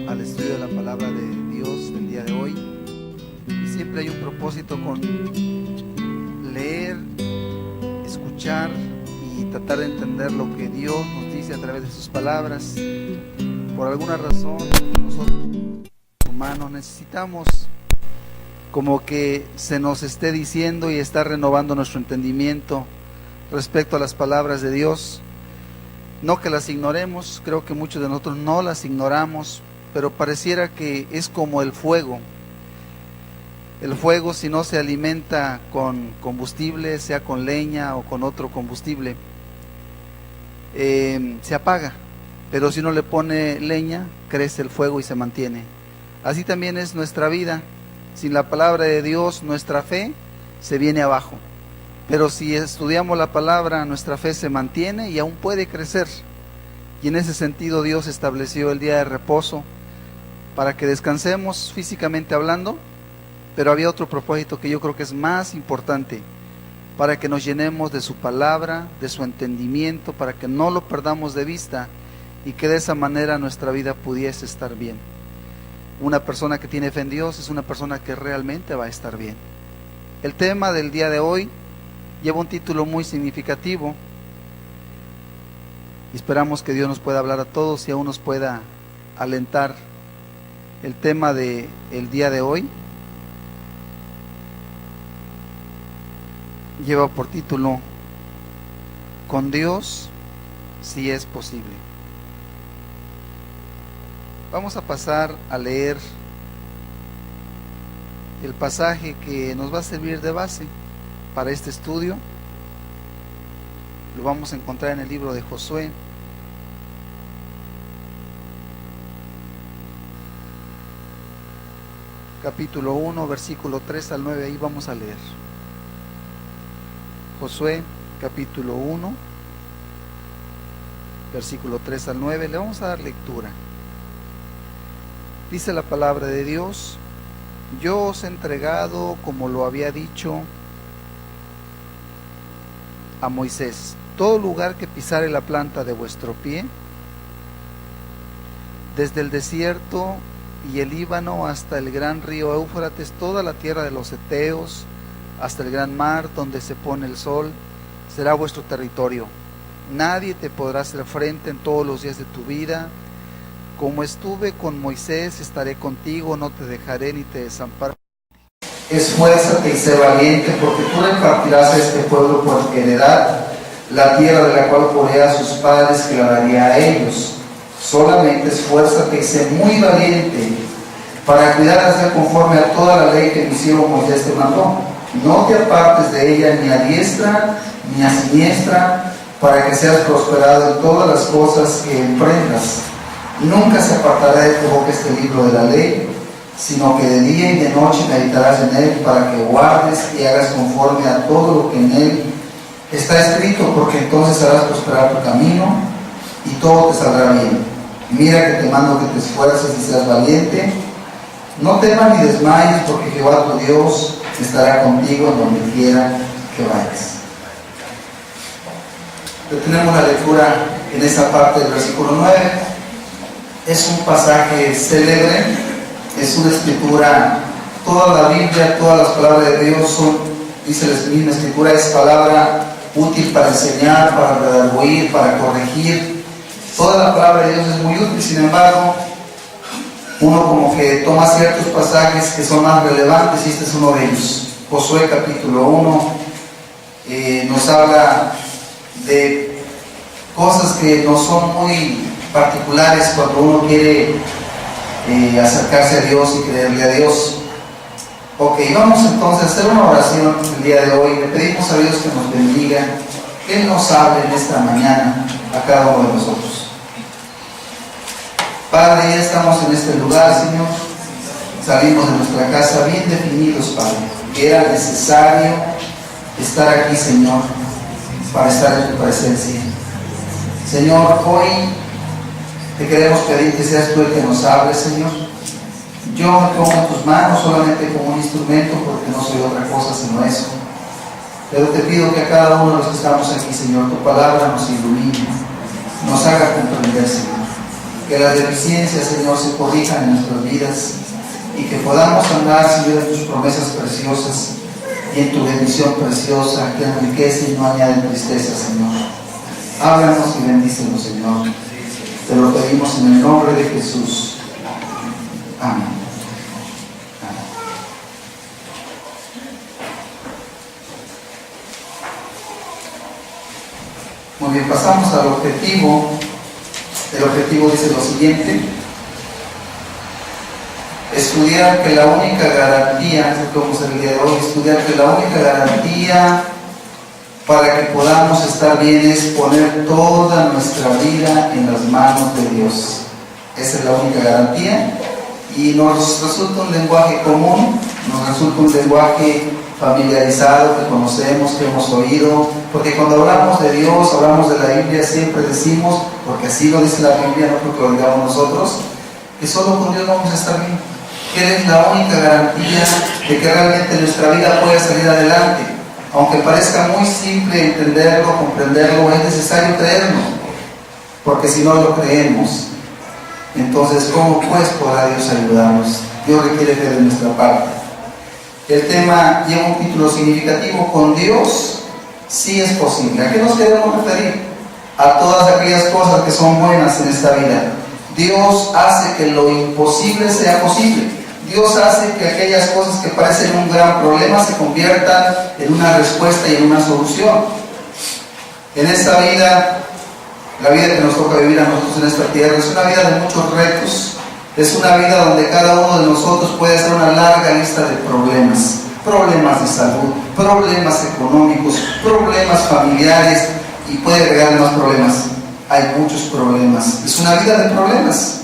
al estudio de la palabra de Dios del día de hoy. Y siempre hay un propósito con leer, escuchar y tratar de entender lo que Dios nos dice a través de sus palabras. Por alguna razón, nosotros humanos necesitamos como que se nos esté diciendo y está renovando nuestro entendimiento respecto a las palabras de Dios. No que las ignoremos, creo que muchos de nosotros no las ignoramos, pero pareciera que es como el fuego. El fuego, si no se alimenta con combustible, sea con leña o con otro combustible, se apaga. Pero si uno le pone leña, crece el fuego y se mantiene. Así también es nuestra vida. Sin la palabra de Dios, nuestra fe se viene abajo. Pero si estudiamos la palabra, nuestra fe se mantiene y aún puede crecer. Y en ese sentido Dios estableció el día de reposo para que descansemos físicamente hablando, pero había otro propósito que yo creo que es más importante, para que nos llenemos de su palabra, de su entendimiento, para que no lo perdamos de vista y que de esa manera nuestra vida pudiese estar bien. Una persona que tiene fe en Dios es una persona que realmente va a estar bien. El tema del día de hoy lleva un título muy significativo. Esperamos que Dios nos pueda hablar a todos y aún nos pueda alentar. El tema del día de hoy lleva por título: Con Dios si es posible. Vamos a pasar a leer el pasaje que nos va a servir de base para este estudio. Lo vamos a encontrar en el libro de Josué, capítulo 1, versículo 3 al 9. Ahí vamos a leer. Josué, capítulo 1, versículo 3 al 9. Le vamos a dar lectura. Dice la palabra de Dios: Yo os he entregado, como lo había dicho a Moisés, todo lugar que pisare la planta de vuestro pie, desde el desierto y el Líbano hasta el gran río Éufrates, toda la tierra de los heteos, hasta el gran mar donde se pone el sol, será vuestro territorio. Nadie te podrá hacer frente en todos los días de tu vida. Como estuve con Moisés, estaré contigo, no te dejaré ni te desampararé. Esfuérzate y sé valiente, porque tú repartirás a este pueblo por heredad la tierra de la cual juré a sus padres que la daría a ellos. Solamente esfuérzate y sé muy valiente para cuidar de hacer conforme a toda la ley que mi siervo Moisés te mandó. No te apartes de ella ni a diestra ni a siniestra, para que seas prosperado en todas las cosas que emprendas. Nunca se apartará de tu boca este libro de la ley, sino que de día y de noche meditarás en él, para que guardes y hagas conforme a todo lo que en él está escrito, porque entonces harás prosperar tu camino y todo te saldrá bien. Mira que te mando que te esfuerces y seas valiente. No temas ni desmayes, porque Jehová tu Dios estará contigo en donde quiera que vayas. Detenemos la lectura en esa parte del versículo 9. Es un pasaje célebre, es una escritura, toda la Biblia, todas las palabras de Dios son, dice la misma escritura, es palabra útil para enseñar, para redarguir, para corregir. Toda la palabra de Dios es muy útil. Sin embargo, uno como que toma ciertos pasajes que son más relevantes, y este es uno de ellos. Josué capítulo 1 nos habla de cosas que no son muy particulares cuando uno quiere acercarse a Dios y creerle a Dios. Ok, vamos entonces a hacer una oración el día de hoy. Le pedimos a Dios que nos bendiga, que Él nos hable en esta mañana a cada uno de nosotros. Padre, ya estamos en este lugar, Señor. Salimos de nuestra casa bien definidos, Padre, que era necesario estar aquí, Señor, para estar en tu presencia. Señor, hoy te queremos pedir que seas tú el que nos hables, Señor. Yo me pongo en tus manos solamente como un instrumento, porque no soy otra cosa sino eso. Pero te pido que a cada uno de los que estamos aquí, Señor, tu palabra nos ilumine, nos haga comprender, Señor. que las deficiencias, Señor, se corrijan en nuestras vidas y que podamos andar, Señor, en tus promesas preciosas y en tu bendición preciosa que enriquece y no añade tristeza, Señor. Háblanos y bendícenos, Señor. Te lo pedimos en el nombre de Jesús. Amén. Muy bien, pasamos al objetivo. El objetivo dice lo siguiente: estudiar que la única garantía, es lo que vamos a hacer el día de hoy, estudiar que la única garantía para que podamos estar bien es poner toda nuestra vida en las manos de Dios. Esa es la única garantía, y nos resulta un lenguaje común, nos resulta un lenguaje familiarizado, que conocemos, que hemos oído, porque cuando hablamos de Dios, hablamos de la Biblia, siempre decimos, porque así lo dice la Biblia, no porque lo digamos nosotros, que solo con Dios vamos a estar bien, que Él es la única garantía de que realmente nuestra vida pueda salir adelante. Aunque parezca muy simple entenderlo, comprenderlo, es necesario creerlo, porque si no lo creemos, entonces ¿cómo pues podrá Dios ayudarnos? Dios requiere fe de nuestra parte. El tema lleva un título significativo: con Dios sí es posible. ¿A qué nos queremos referir? A todas aquellas cosas que son buenas en esta vida. Dios hace que lo imposible sea posible. Dios hace que aquellas cosas que parecen un gran problema se conviertan en una respuesta y en una solución. En esta vida, la vida que nos toca vivir a nosotros en esta tierra, es una vida de muchos retos. Es una vida donde cada uno de nosotros puede hacer una larga lista de problemas. Problemas de salud, problemas económicos, problemas familiares, y puede agregar más problemas. Hay muchos problemas. Es una vida de problemas.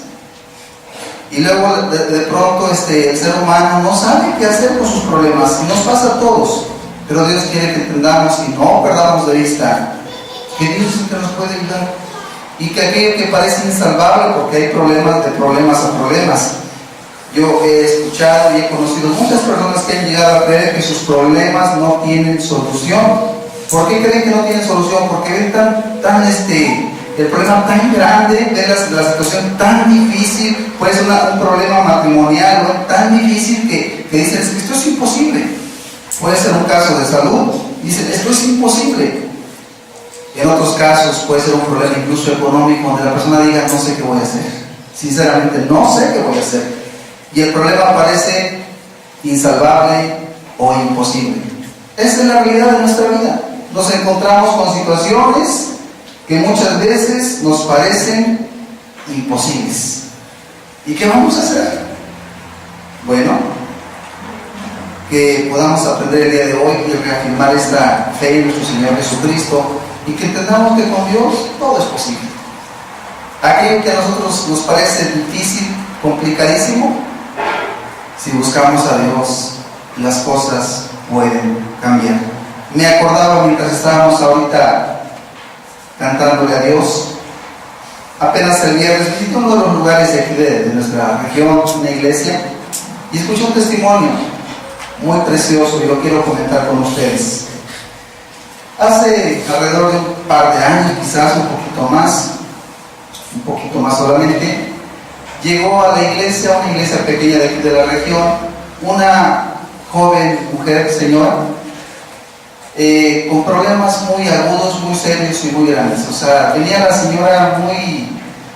Y luego de pronto el ser humano no sabe qué hacer con sus problemas, y nos pasa a todos. Pero Dios quiere que entendamos y no perdamos de vista que Dios es el que nos puede ayudar, y que aquello que parece insalvable, porque hay problemas de problemas a problemas. Yo he escuchado y he conocido muchas personas que han llegado a creer que sus problemas no tienen solución. ¿Por qué creen que no tienen solución? Porque ven el problema tan grande, ven la situación tan difícil, puede ser un problema matrimonial, ¿no?, tan difícil que dicen, esto es imposible. Puede ser un caso de salud, dicen, esto es imposible. En otros casos puede ser un problema incluso económico, donde la persona diga, no sé qué voy a hacer. Sinceramente, no sé qué voy a hacer. Y el problema parece insalvable o imposible. Esa es la realidad de nuestra vida. Nos encontramos con situaciones que muchas veces nos parecen imposibles. ¿Y qué vamos a hacer? Bueno, que podamos aprender el día de hoy y reafirmar esta fe en nuestro Señor Jesucristo, y que entendamos que con Dios todo es posible. Aquello que a nosotros nos parece difícil, complicadísimo, si buscamos a Dios, las cosas pueden cambiar. Me acordaba mientras estábamos ahorita cantándole a Dios, apenas el viernes visité uno de los lugares de aquí de nuestra región, una iglesia, y escuché un testimonio muy precioso y lo quiero comentar con ustedes. Hace alrededor de un par de años, quizás un poquito más solamente, llegó a la iglesia, una iglesia pequeña de aquí de la región, una joven mujer, señora, con problemas muy agudos, muy serios y muy grandes. O sea, venía la señora muy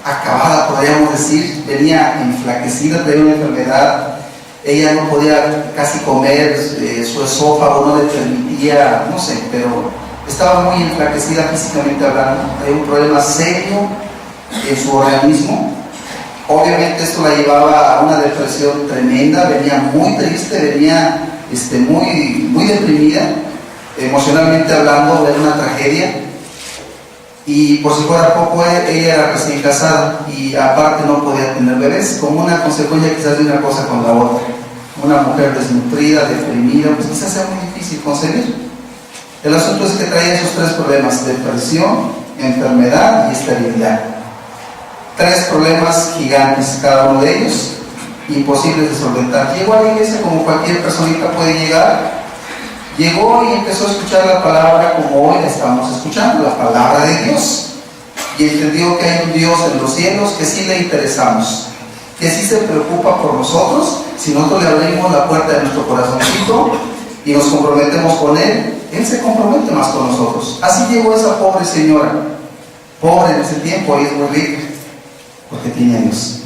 acabada, podríamos decir, venía enflaquecida, tenía una enfermedad, ella no podía casi comer, su esófago no le permitía, no sé, pero estaba muy enflaquecida físicamente hablando, había un problema serio en su organismo. Obviamente esto la llevaba a una depresión tremenda, venía muy triste, venía muy deprimida, emocionalmente hablando, era una tragedia. Y por si fuera poco, ella era recién casada y aparte no podía tener bebés, como una consecuencia quizás de una cosa con la otra. Una mujer desnutrida, deprimida, pues quizás sea muy difícil concebir. El asunto es que traía esos tres problemas: depresión, enfermedad y esterilidad. Tres problemas gigantes, cada uno de ellos imposibles de solventar. Llegó a la iglesia como cualquier personita puede llegar. Llegó y empezó a escuchar la palabra como hoy la estamos escuchando, la palabra de Dios. y entendió que hay un Dios en los cielos que sí le interesamos, que sí se preocupa por nosotros. Si nosotros le abrimos la puerta de nuestro corazoncito y nos comprometemos con Él, Él se compromete más con nosotros. Así llegó esa pobre señora, pobre en ese tiempo, y es muy rica, porque tiene a Dios.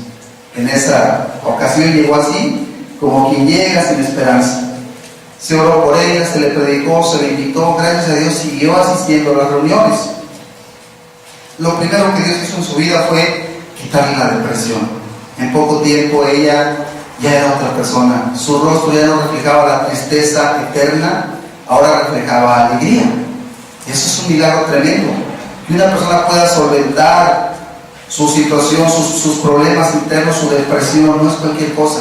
En esa ocasión llegó así, como quien llega sin esperanza. Se oró por ella, se le predicó, se le invitó, gracias a Dios siguió asistiendo a las reuniones. Lo primero que Dios hizo en su vida fue quitarle la depresión. En poco tiempo ella ya era otra persona. Su rostro ya no reflejaba la tristeza eterna, ahora reflejaba alegría. Eso es un milagro tremendo. Que una persona pueda solventar su situación, sus problemas internos, su depresión, no es cualquier cosa.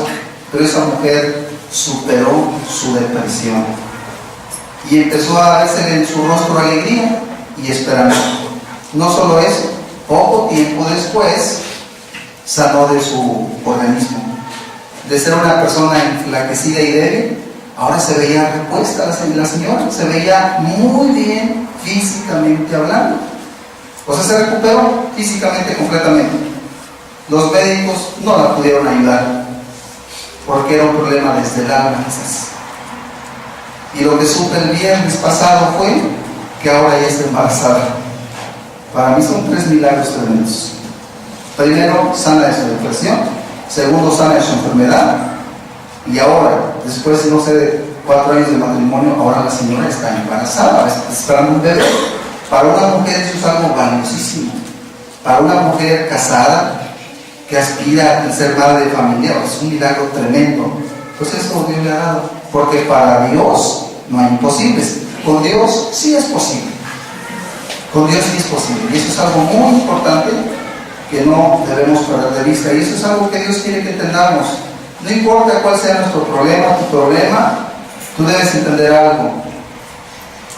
Pero esa mujer superó su depresión y empezó a verse en su rostro alegría y esperanza. No solo eso, poco tiempo después sanó de su organismo. De ser una persona enflaquecida y débil, ahora se veía repuesta la señora, se veía muy bien físicamente hablando. O sea, se recuperó físicamente completamente. Los médicos no la pudieron ayudar porque era un problema desde el alma quizás. Y lo que supe el viernes pasado fue que ahora ya está embarazada. Para mí son 3 milagros tremendos. Primero, sana de su depresión. Segundo, sana de su enfermedad. Y ahora, después de no sé, de 4 años de matrimonio, ahora la señora está embarazada, está esperando un bebé. Para una mujer eso es algo valiosísimo. Para una mujer casada que aspira a ser madre de familia, es un milagro tremendo. Pues eso Dios le ha dado, porque para Dios no hay imposibles. Con Dios sí es posible. Con Dios sí es posible. Y eso es algo muy importante que no debemos perder de vista. Y eso es algo que Dios quiere que entendamos. No importa cuál sea nuestro problema, tu problema, tú debes entender algo.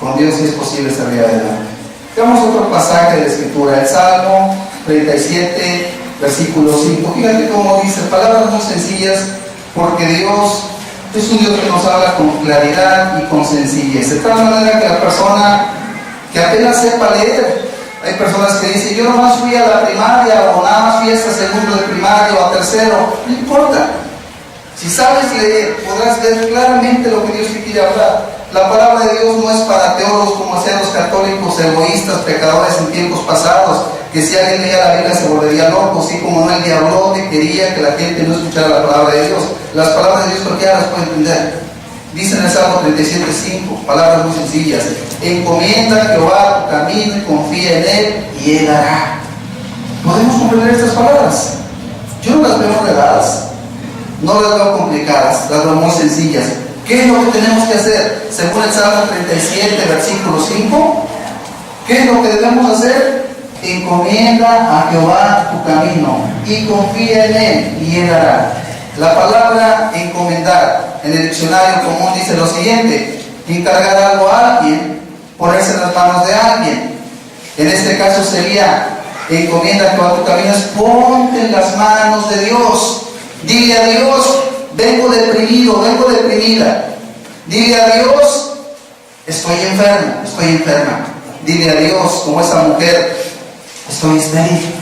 Con Dios sí es posible salir adelante. Veamos otro pasaje de la Escritura, el Salmo 37, versículo 5. Fíjate cómo dice, palabras muy sencillas, porque Dios es un Dios que nos habla con claridad y con sencillez. De tal manera que la persona que apenas sepa leer, hay personas que dicen, yo nomás fui a la primaria, o nada más fui hasta segundo de primaria o a tercero. No importa. Si sabes leer, podrás ver claramente lo que Dios te quiere hablar. La palabra de Dios no es para teólogos como hacían los católicos, egoístas, pecadores en tiempos pasados, que si alguien leía la Biblia se volvería loco, así como no el diablote quería que la gente no escuchara la palabra de Dios. Las palabras de Dios cualquiera las puede entender. Dice en el Salmo 37:5, palabras muy sencillas: encomienda a Jehová tu camino y confía en Él y Él hará. ¿Podemos comprender estas palabras? Yo no las veo enredadas, no las veo complicadas, las veo muy sencillas. ¿Qué es lo que tenemos que hacer? Según el Salmo 37, versículo 5, ¿qué es lo que debemos hacer? Encomienda a Jehová tu camino y confía en Él y Él hará. La palabra encomendar en el diccionario común dice lo siguiente: encargar algo a alguien, ponerse en las manos de alguien. En este caso sería encomienda a Jehová tu camino, es ponte en las manos de Dios. Dile a Dios, vengo deprimido, vengo deprimida. Dile a Dios, estoy enfermo, estoy enferma. Dile a Dios, como esa mujer, estoy estéril.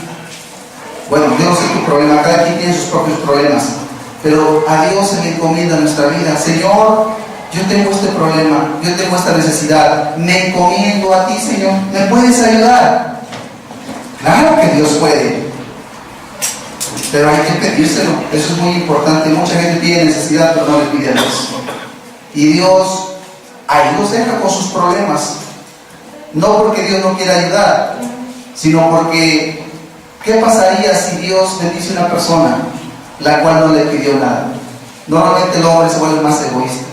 Bueno, yo no sé tu problema, cada quien tiene sus propios problemas, pero a Dios se le encomienda nuestra vida. Señor, yo tengo este problema, yo tengo esta necesidad, me encomiendo a ti, Señor, ¿me puedes ayudar? Claro que Dios puede, pero hay que pedírselo. Eso es muy importante. Mucha gente tiene necesidad, pero no le pide a Dios. Y Dios ahí los deja con sus problemas. No porque Dios no quiera ayudar, sino porque ¿qué pasaría si Dios bendice a una persona la cual no le pidió nada? Normalmente el hombre se vuelve más egoísta.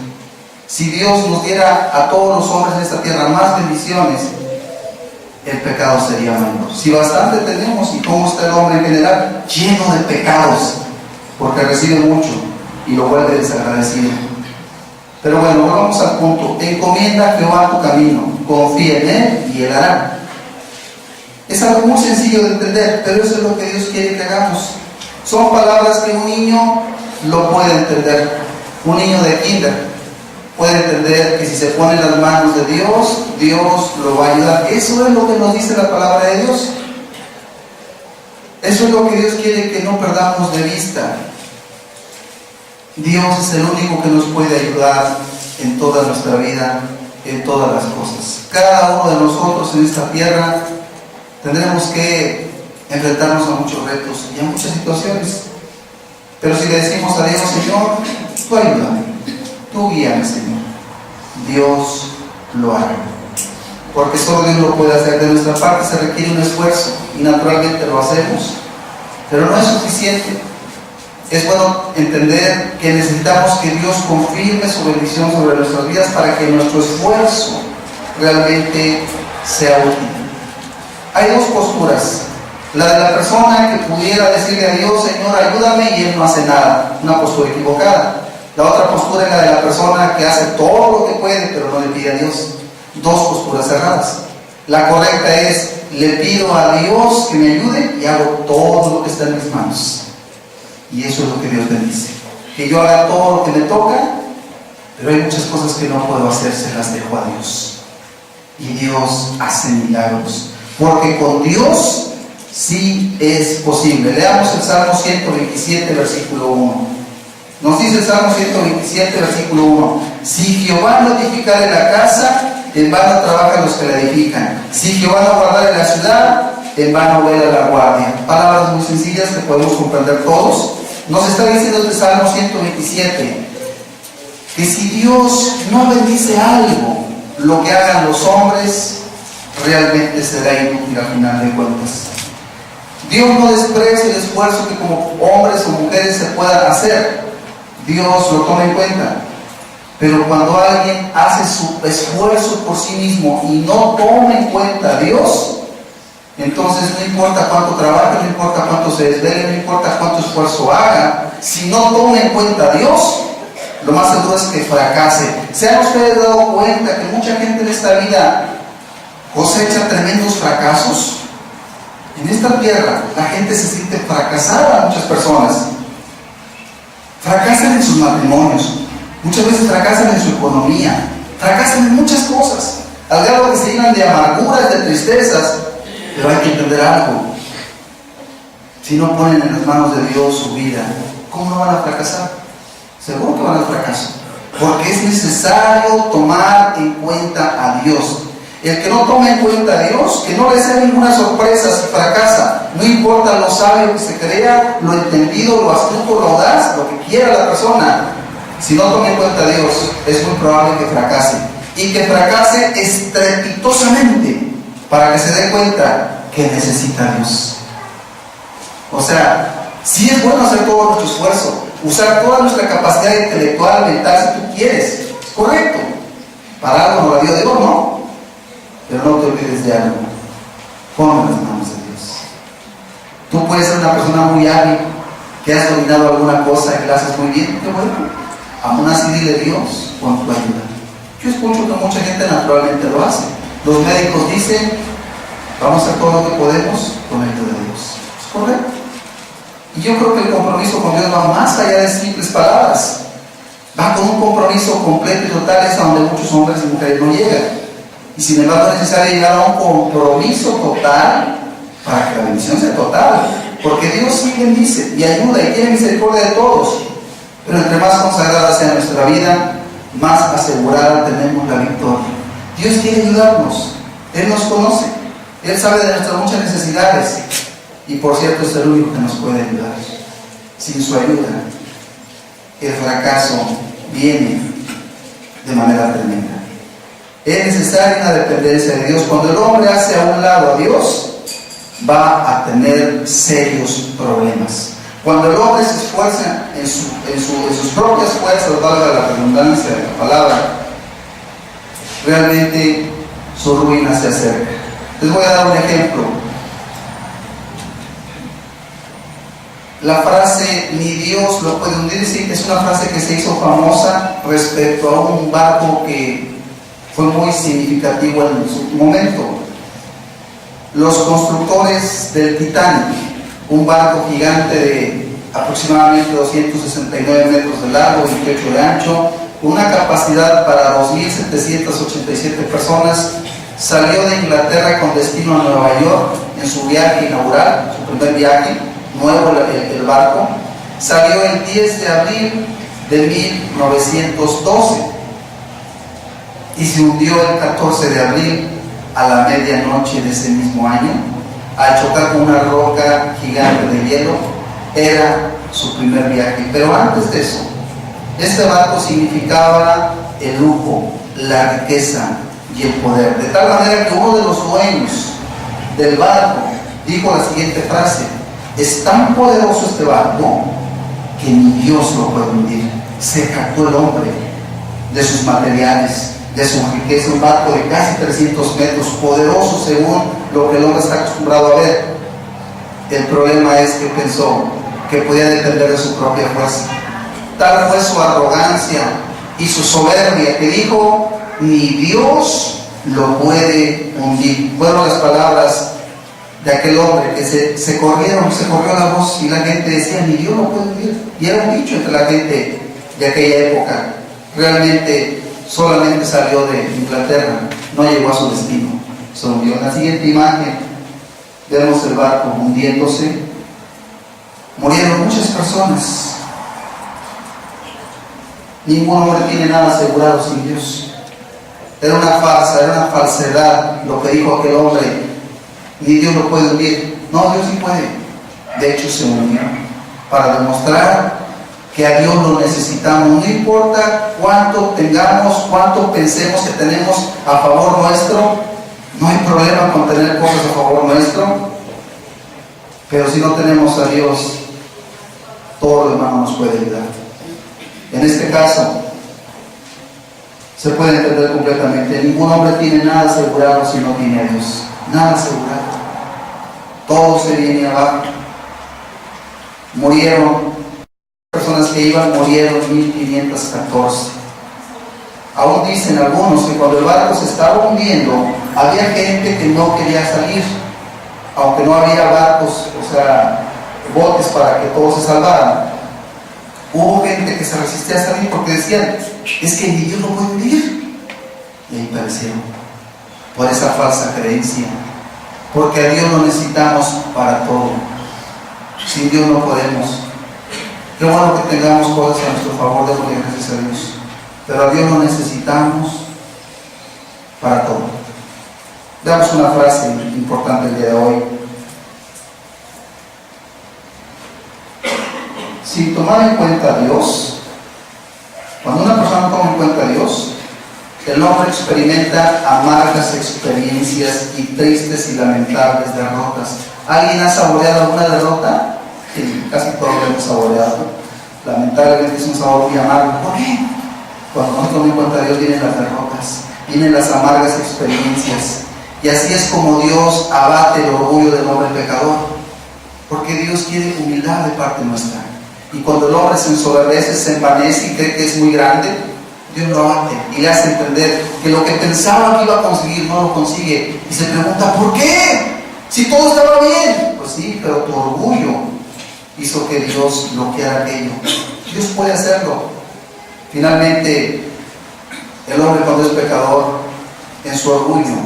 Si Dios nos diera a todos los hombres de esta tierra más bendiciones, el pecado sería menor. Si bastante tenemos, y cómo está el hombre en general, lleno de pecados, porque recibe mucho y lo vuelve desagradecido. Pero bueno, volvamos al punto. Encomienda a Jehová tu camino, confía en Él y Él hará. Es algo muy sencillo de entender, pero eso es lo que Dios quiere que hagamos. Son palabras que un niño lo puede entender. Un niño de kinder puede entender que si se pone en las manos de Dios, Dios lo va a ayudar. Eso es lo que nos dice la palabra de Dios. Eso es lo que Dios quiere que no perdamos de vista. Dios es el único que nos puede ayudar en toda nuestra vida, en todas las cosas. Cada uno de nosotros en esta tierra tendremos que enfrentarnos a muchos retos y a muchas situaciones. Pero si le decimos a Dios, Señor, tú ayúdame, tú guíame, Señor, Dios lo hará. Porque solo Dios lo puede hacer. De nuestra parte se requiere un esfuerzo y naturalmente lo hacemos, pero no es suficiente. Es bueno entender que necesitamos que Dios confirme su bendición sobre nuestras vidas para que nuestro esfuerzo realmente sea útil. Hay dos posturas: la de la persona que pudiera decirle a Dios, Señor, ayúdame, y Él no hace nada, una postura equivocada. La otra postura es la de la persona que hace todo lo que puede pero no le pide a Dios. Dos posturas cerradas. La correcta es: le pido a Dios que me ayude y hago todo lo que está en mis manos. Y eso es lo que Dios bendice. Que yo haga todo lo que me toca, pero hay muchas cosas que no puedo hacer, se las dejo a Dios. Y Dios hace milagros. Porque con Dios sí es posible. Leamos el Salmo 127, versículo 1. Nos dice el Salmo 127, versículo 1: si Jehová no edificare la casa, en vano trabajan los que la edifican. Si Jehová no guardare la ciudad, en vano vela la guardia. Palabras muy sencillas que podemos comprender todos. Nos está diciendo este Salmo 127 que si Dios no bendice algo, lo que hagan los hombres realmente será inútil al final de cuentas. Dios no desprecia el esfuerzo que como hombres o mujeres se puedan hacer. Dios lo toma en cuenta. Pero cuando alguien hace su esfuerzo por sí mismo y no toma en cuenta a Dios, entonces no importa cuánto trabaje, no importa cuánto se desvele, no importa cuánto esfuerzo haga, si no toma en cuenta a Dios, lo más seguro es que fracase. ¿Se han ustedes dado cuenta que mucha gente en esta vida cosecha tremendos fracasos? En esta tierra la gente se siente fracasada. Muchas personas fracasan en sus matrimonios, muchas veces fracasan en su economía, fracasan en muchas cosas, al grado que se llenan de amarguras, de tristezas. Pero hay que entender algo: si no ponen en las manos de Dios su vida, ¿cómo no van a fracasar? Seguro que van al fracaso, porque es necesario tomar en cuenta a Dios. El que no tome en cuenta a Dios, que no le sea ninguna sorpresa si fracasa. No importa lo sabio que se crea, lo entendido, lo astuto, lo audaz, lo que quiera la persona. Si no toma en cuenta a Dios, es muy probable que fracase. Y que fracase estrepitosamente, para que se dé cuenta que necesita a Dios. O sea, sí es bueno hacer todo nuestro esfuerzo, usar toda nuestra capacidad intelectual, mental, si tú quieres. Es correcto. Para algo nos la dio Dios, ¿no? Pero no te olvides de algo: ponlo en las manos de Dios. Tú puedes ser una persona muy hábil, que has dominado alguna cosa y la haces muy bien, qué bueno. Aún así dile: Dios, pon tu ayuda. Yo escucho que mucha gente naturalmente lo hace. Los médicos dicen: vamos a hacer todo lo que podemos con el ayuda de Dios. ¿Es correcto? Y yo creo que el compromiso con Dios va más allá de simples palabras. Va con un compromiso completo y total, es a donde muchos hombres y mujeres no llegan. Y sin embargo es necesario llegar a un compromiso total para que la bendición sea total. Porque Dios sí bendice y ayuda y tiene misericordia de todos. Pero entre más consagrada sea nuestra vida, más asegurada tenemos la victoria. Dios quiere ayudarnos. Él nos conoce. Él sabe de nuestras muchas necesidades. Y por cierto, es el único que nos puede ayudar. Sin su ayuda, el fracaso viene de manera tremenda. Es necesaria una dependencia de Dios. Cuando el hombre hace a un lado a Dios, va a tener serios problemas. Cuando el hombre se esfuerza en sus propias fuerzas, valga la redundancia de la palabra, realmente su ruina se acerca. Les voy a dar un ejemplo. La frase "ni Dios lo puede hundir" es una frase que se hizo famosa respecto a un barco que fue muy significativo en su momento. Los constructores del Titanic, un barco gigante de aproximadamente 269 metros de largo y 28 de ancho, con una capacidad para 2.787 personas, salió de Inglaterra con destino a Nueva York en su viaje inaugural, su primer viaje, nuevo el barco, salió el 10 de abril de 1912 y se hundió el 14 de abril a la medianoche de ese mismo año, al chocar con una roca gigante de hielo. Era su primer viaje. Pero antes de eso, este barco significaba el lujo, la riqueza y el poder, de tal manera que uno de los dueños del barco dijo la siguiente frase: es tan poderoso este barco que ni Dios lo puede hundir. Se jactó el hombre de sus materiales, de su riqueza, un barco de casi 300 metros, poderoso según lo que el hombre está acostumbrado a ver. El problema es que pensó que podía depender de su propia fuerza. Tal fue su arrogancia y su soberbia que dijo: ni Dios lo puede hundir. Fueron las palabras de aquel hombre que se corrió la voz y la gente decía: ni Dios lo puede hundir. Y era un dicho entre la gente de aquella época. Realmente solamente salió de Inglaterra, no llegó a su destino, se hundió. En la siguiente imagen vemos el barco hundiéndose. Murieron muchas personas. Ningún hombre tiene nada asegurado sin Dios. Era una farsa, era una falsedad lo que dijo aquel hombre: ni Dios lo puede hundir. No, Dios sí puede. De hecho se hundió, para demostrar que a Dios lo necesitamos. No importa cuánto tengamos, cuánto pensemos que tenemos a favor nuestro, no hay problema con tener cosas a favor nuestro, pero si no tenemos a Dios, todo lo demás no nos puede ayudar. En este caso se puede entender completamente: ningún hombre tiene nada asegurado si no tiene a Dios. Nada asegurado, todo se viene abajo. Murieron personas que iban, murieron 1514. Aún dicen algunos que cuando el barco se estaba hundiendo, había gente que no quería salir, aunque no había barcos, o sea, botes para que todos se salvaran. Hubo gente que se resistía a salir porque decían: es que ni Dios lo puede hundir. Y ahí perecieron por esa falsa creencia, porque a Dios lo necesitamos para todo. Sin Dios no podemos. Qué bueno que tengamos cosas a nuestro favor, démosle gracias a Dios, pero a Dios lo necesitamos para todo. Veamos una frase importante el día de hoy. Sin tomar en cuenta a Dios, cuando una persona toma en cuenta a Dios, el hombre experimenta amargas experiencias y tristes y lamentables derrotas. ¿Alguien ha saboreado alguna derrota? Sí, casi todos lo hemos saboreado. Lamentablemente es un sabor muy amargo. ¿Por qué? Cuando no tomamos en cuenta a Dios, vienen las derrotas, vienen las amargas experiencias. Y así es como Dios abate el orgullo del hombre pecador, porque Dios quiere humildad de parte nuestra. Y cuando el hombre se ensoberbece, se envanece y cree que es muy grande, Dios lo abate y le hace entender que lo que pensaba que iba a conseguir no lo consigue. Y se pregunta: ¿por qué? Si todo estaba bien. Pues sí, pero tu orgullo hizo que Dios bloqueara aquello. Dios puede hacerlo. Finalmente, el hombre, cuando es pecador, en su orgullo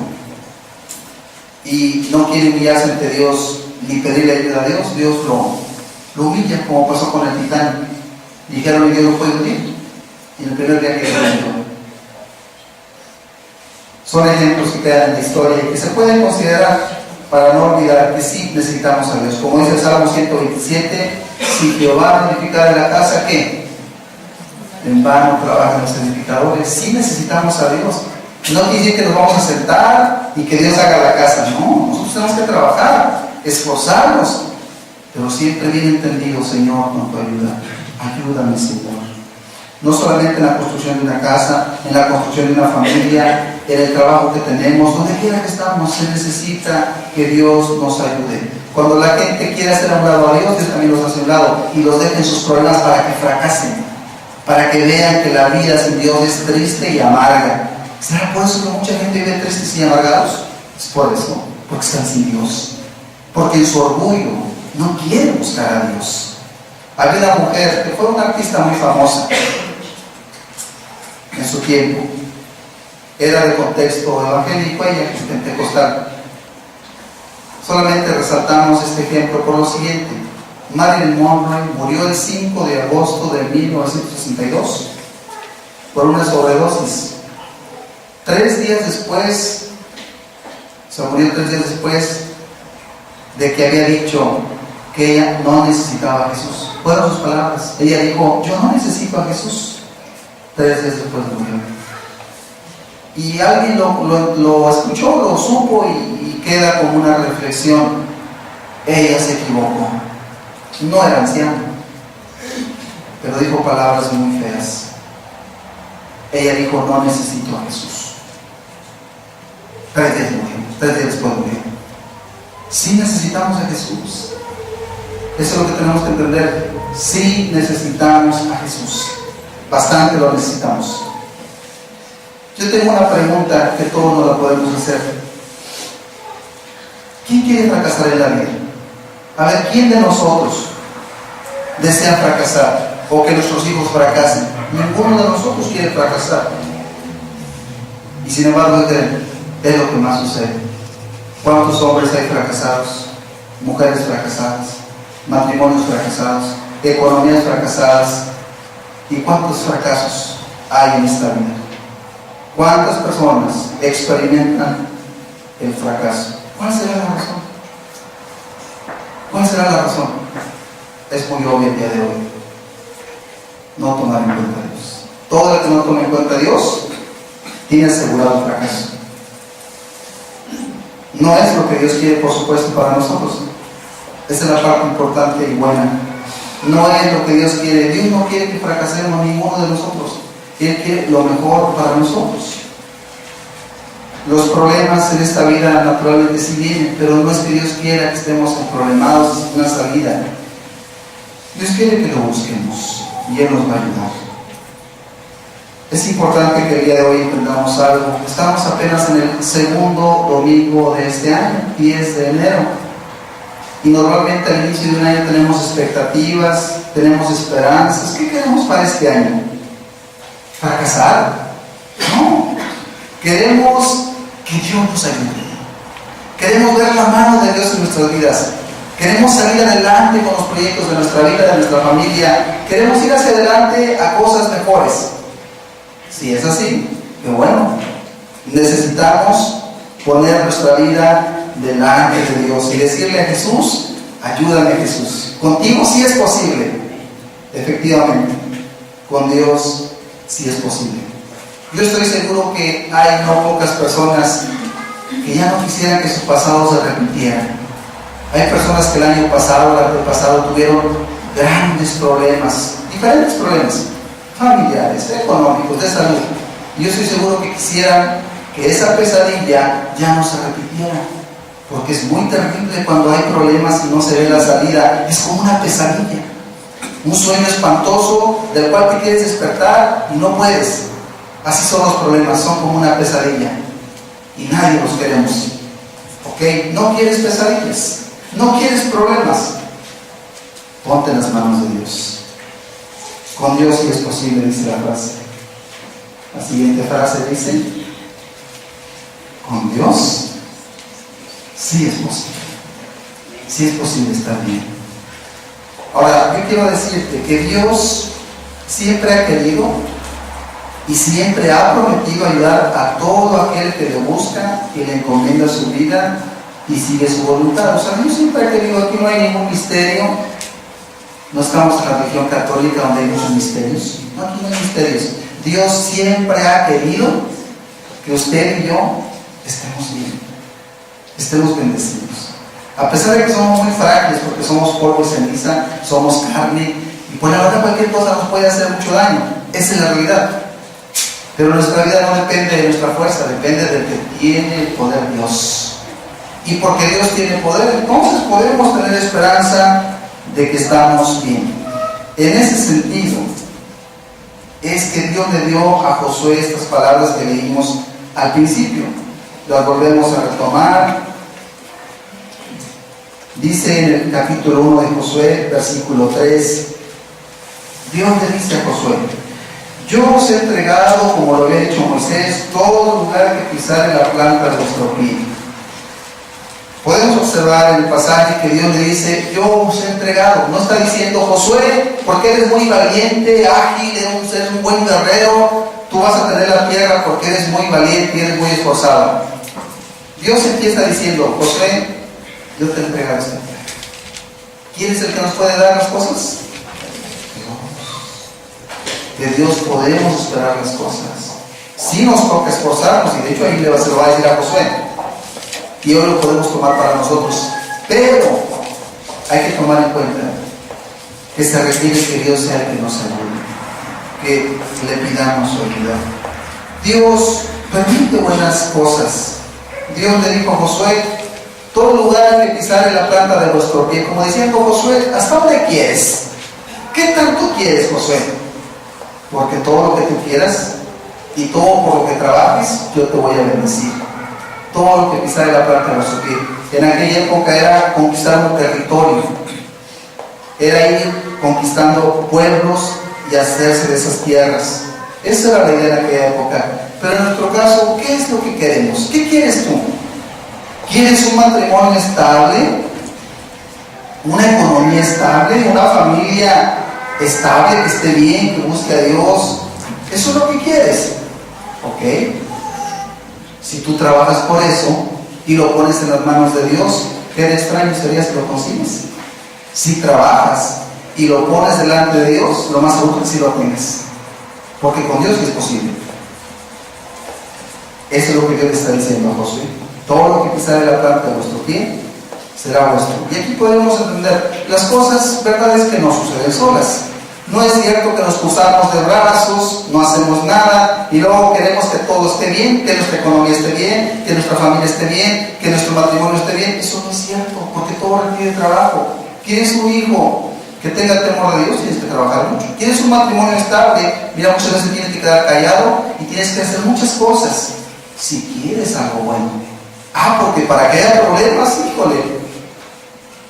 y no quiere humillarse ante Dios ni pedirle ayuda a Dios, Dios lo humilla, como pasó con el Titanic. Dijeron: ¿y Dios lo puede hundir? Y en el primer día que lo hundió. Son ejemplos que quedan en la historia y que se pueden considerar para no olvidar que sí necesitamos a Dios. Como dice el Salmo 127, si Jehová no edificara la casa, ¿qué? En vano trabajan los edificadores. Sí necesitamos a Dios. No quiere decir que nos vamos a sentar y que Dios haga la casa. No, nosotros tenemos que trabajar, esforzarnos, pero siempre bien entendido: Señor, con tu ayuda, ayúdame, Señor. No solamente en la construcción de una casa, en la construcción de una familia, en el trabajo que tenemos, donde quiera que estamos, se necesita que Dios nos ayude. Cuando la gente quiere hacer a un lado a Dios, Dios también los hace a un lado y los deja en sus problemas para que fracasen, para que vean que la vida sin Dios es triste y amarga. ¿Será por eso que mucha gente vive tristes y amargados? Es por eso, porque están sin Dios, porque en su orgullo no quieren buscar a Dios. Había una mujer que fue una artista muy famosa en su tiempo. Era de contexto evangélico, ella es pentecostal. Solamente resaltamos este ejemplo por lo siguiente. Marilyn Monroe murió el 5 de agosto de 1962 por una sobredosis. 3 días después, se murió 3 días después de que había dicho que ella no necesitaba a Jesús. Fueron sus palabras. Ella dijo: yo no necesito a Jesús. 3 días después murió. Y alguien lo escuchó, lo supo y queda como una reflexión. Ella se equivocó. No era anciana, pero dijo palabras muy feas. Ella dijo: no necesito a Jesús. 3 días murió, 3 días después murió. Sí necesitamos a Jesús. Eso es lo que tenemos que entender. Sí necesitamos a Jesús. Bastante lo necesitamos. Yo tengo una pregunta que todos nos la podemos hacer. ¿Quién quiere fracasar en la vida? A ver, ¿quién de nosotros desea fracasar o que nuestros hijos fracasen? Ninguno de nosotros quiere fracasar. Y sin embargo, es lo que más sucede. ¿Cuántos hombres hay fracasados? Mujeres fracasadas, matrimonios fracasados, economías fracasadas. ¿Y cuántos fracasos hay en esta vida? ¿Cuántas personas experimentan el fracaso? ¿Cuál será la razón? ¿Cuál será la razón? Es muy obvio el día de hoy. No tomar en cuenta a Dios. Todo el que no tome en cuenta a Dios tiene asegurado el fracaso. No es lo que Dios quiere, por supuesto, para nosotros. Esa es la parte importante y buena. No es lo que Dios quiere. Dios no quiere que fracasemos ninguno de nosotros. Él quiere lo mejor para nosotros. Los problemas en esta vida naturalmente sí vienen, pero no es que Dios quiera que estemos problemados sin una salida. Dios quiere que lo busquemos y Él nos va a ayudar. Es importante que el día de hoy entendamos algo. Estamos apenas en el segundo domingo de este año, 10 de enero. Y normalmente al inicio de un año tenemos expectativas, tenemos esperanzas. ¿Qué queremos para este año? ¿Fracasar? No. Queremos que Dios nos ayude. Queremos ver la mano de Dios en nuestras vidas. Queremos salir adelante con los proyectos de nuestra vida, de nuestra familia. Queremos ir hacia adelante a cosas mejores. Si es así, qué bueno. Necesitamos poner nuestra vida delante de Dios y decirle a Jesús: ayúdame, Jesús. Contigo sí es posible. Efectivamente, con Dios sí es posible. Yo estoy seguro que hay no pocas personas que ya no quisieran que su pasado se repitiera. Hay personas que el año pasado, el antepasado, tuvieron grandes problemas, diferentes problemas, familiares, económicos, de salud. Y yo estoy seguro que quisieran que esa pesadilla ya no se repitiera, porque es muy terrible cuando hay problemas y no se ve la salida. Es como una pesadilla, un sueño espantoso del cual te quieres despertar y no puedes. Así son los problemas, son como una pesadilla y nadie los queremos. ¿Ok? No quieres pesadillas, no quieres problemas. Ponte en las manos de Dios. Con Dios sí es posible, dice la frase. La siguiente frase dice: con Dios sí es posible. Sí es posible estar bien. Ahora, yo quiero decirte que Dios siempre ha querido y siempre ha prometido ayudar a todo aquel que le busca y le encomienda su vida y sigue su voluntad. O sea, Dios siempre ha querido. Aquí no hay ningún misterio. No estamos en la religión católica donde hay muchos misterios. No, aquí no hay misterios. Dios siempre ha querido que usted y yo estemos bien, estemos bendecidos. A pesar de que somos muy frágiles, porque somos polvo y ceniza, somos carne, y por la verdad cualquier cosa nos puede hacer mucho daño. Esa es la realidad. Pero nuestra vida no depende de nuestra fuerza, depende del que tiene el poder, Dios. Y porque Dios tiene poder, entonces podemos tener esperanza de que estamos bien. En ese sentido, es que Dios le dio a Josué estas palabras que leímos al principio. Las volvemos a retomar. Dice en el capítulo 1 de Josué, versículo 3, Dios le dice a Josué: yo os he entregado, como lo había dicho Moisés, todo lugar que pisare la planta de vuestro pie. Podemos observar en el pasaje que Dios le dice: yo os he entregado. No está diciendo: Josué, porque eres muy valiente, ágil, eres un buen guerrero, tú vas a tener la tierra porque eres muy valiente y eres muy esforzado. Dios empieza diciendo: Josué, yo te he entregado esta tierra. ¿Quién es el que nos puede dar las cosas? Dios. De Dios podemos esperar las cosas. Sí nos toca esforzarnos, y de hecho ahí se lo va a decir a Josué. Y hoy lo podemos tomar para nosotros. Pero hay que tomar en cuenta que se requiere que Dios sea el que nos ayude, que le pidamos su ayuda. Dios permite buenas cosas. Dios le dijo a Josué: todo lugar que pisare la planta de vuestro pie, como diciendo: Josué, ¿hasta dónde quieres? ¿Qué tanto quieres, Josué? Porque todo lo que tú quieras y todo por lo que trabajes, yo te voy a bendecir. Todo lo que pisare la planta de vuestro pie. En aquella época era conquistar un territorio, era ir conquistando pueblos y hacerse de esas tierras. Esa era la idea en aquella época. Pero en nuestro caso, ¿qué es lo que queremos? ¿Qué quieres tú? ¿Quieres un matrimonio estable? ¿Una economía estable? ¿Una familia estable que esté bien, que busque a Dios? ¿Eso es lo que quieres? ¿Ok? Si tú trabajas por eso y lo pones en las manos de Dios, qué extraño sería si lo consigues. Si trabajas y lo pones delante de Dios, lo más seguro es que sí lo tienes, porque con Dios es posible. Eso es lo que Dios le está diciendo a Josué: todo lo que pisare la planta de vuestro pie será vuestro. Y aquí podemos entender, las cosas, verdad es que no suceden solas. No es cierto que nos cruzamos de brazos, no hacemos nada y luego queremos que todo esté bien, que nuestra economía esté bien, que nuestra familia esté bien, que nuestro matrimonio esté bien. Eso no es cierto, porque todo requiere trabajo. ¿Quieres un hijo que tenga el temor de Dios? Tienes que trabajar mucho. ¿Quieres un matrimonio estable? Mira, muchas veces tienes que quedar callado y tienes que hacer muchas cosas si quieres algo bueno. Porque para que haya problemas, híjole,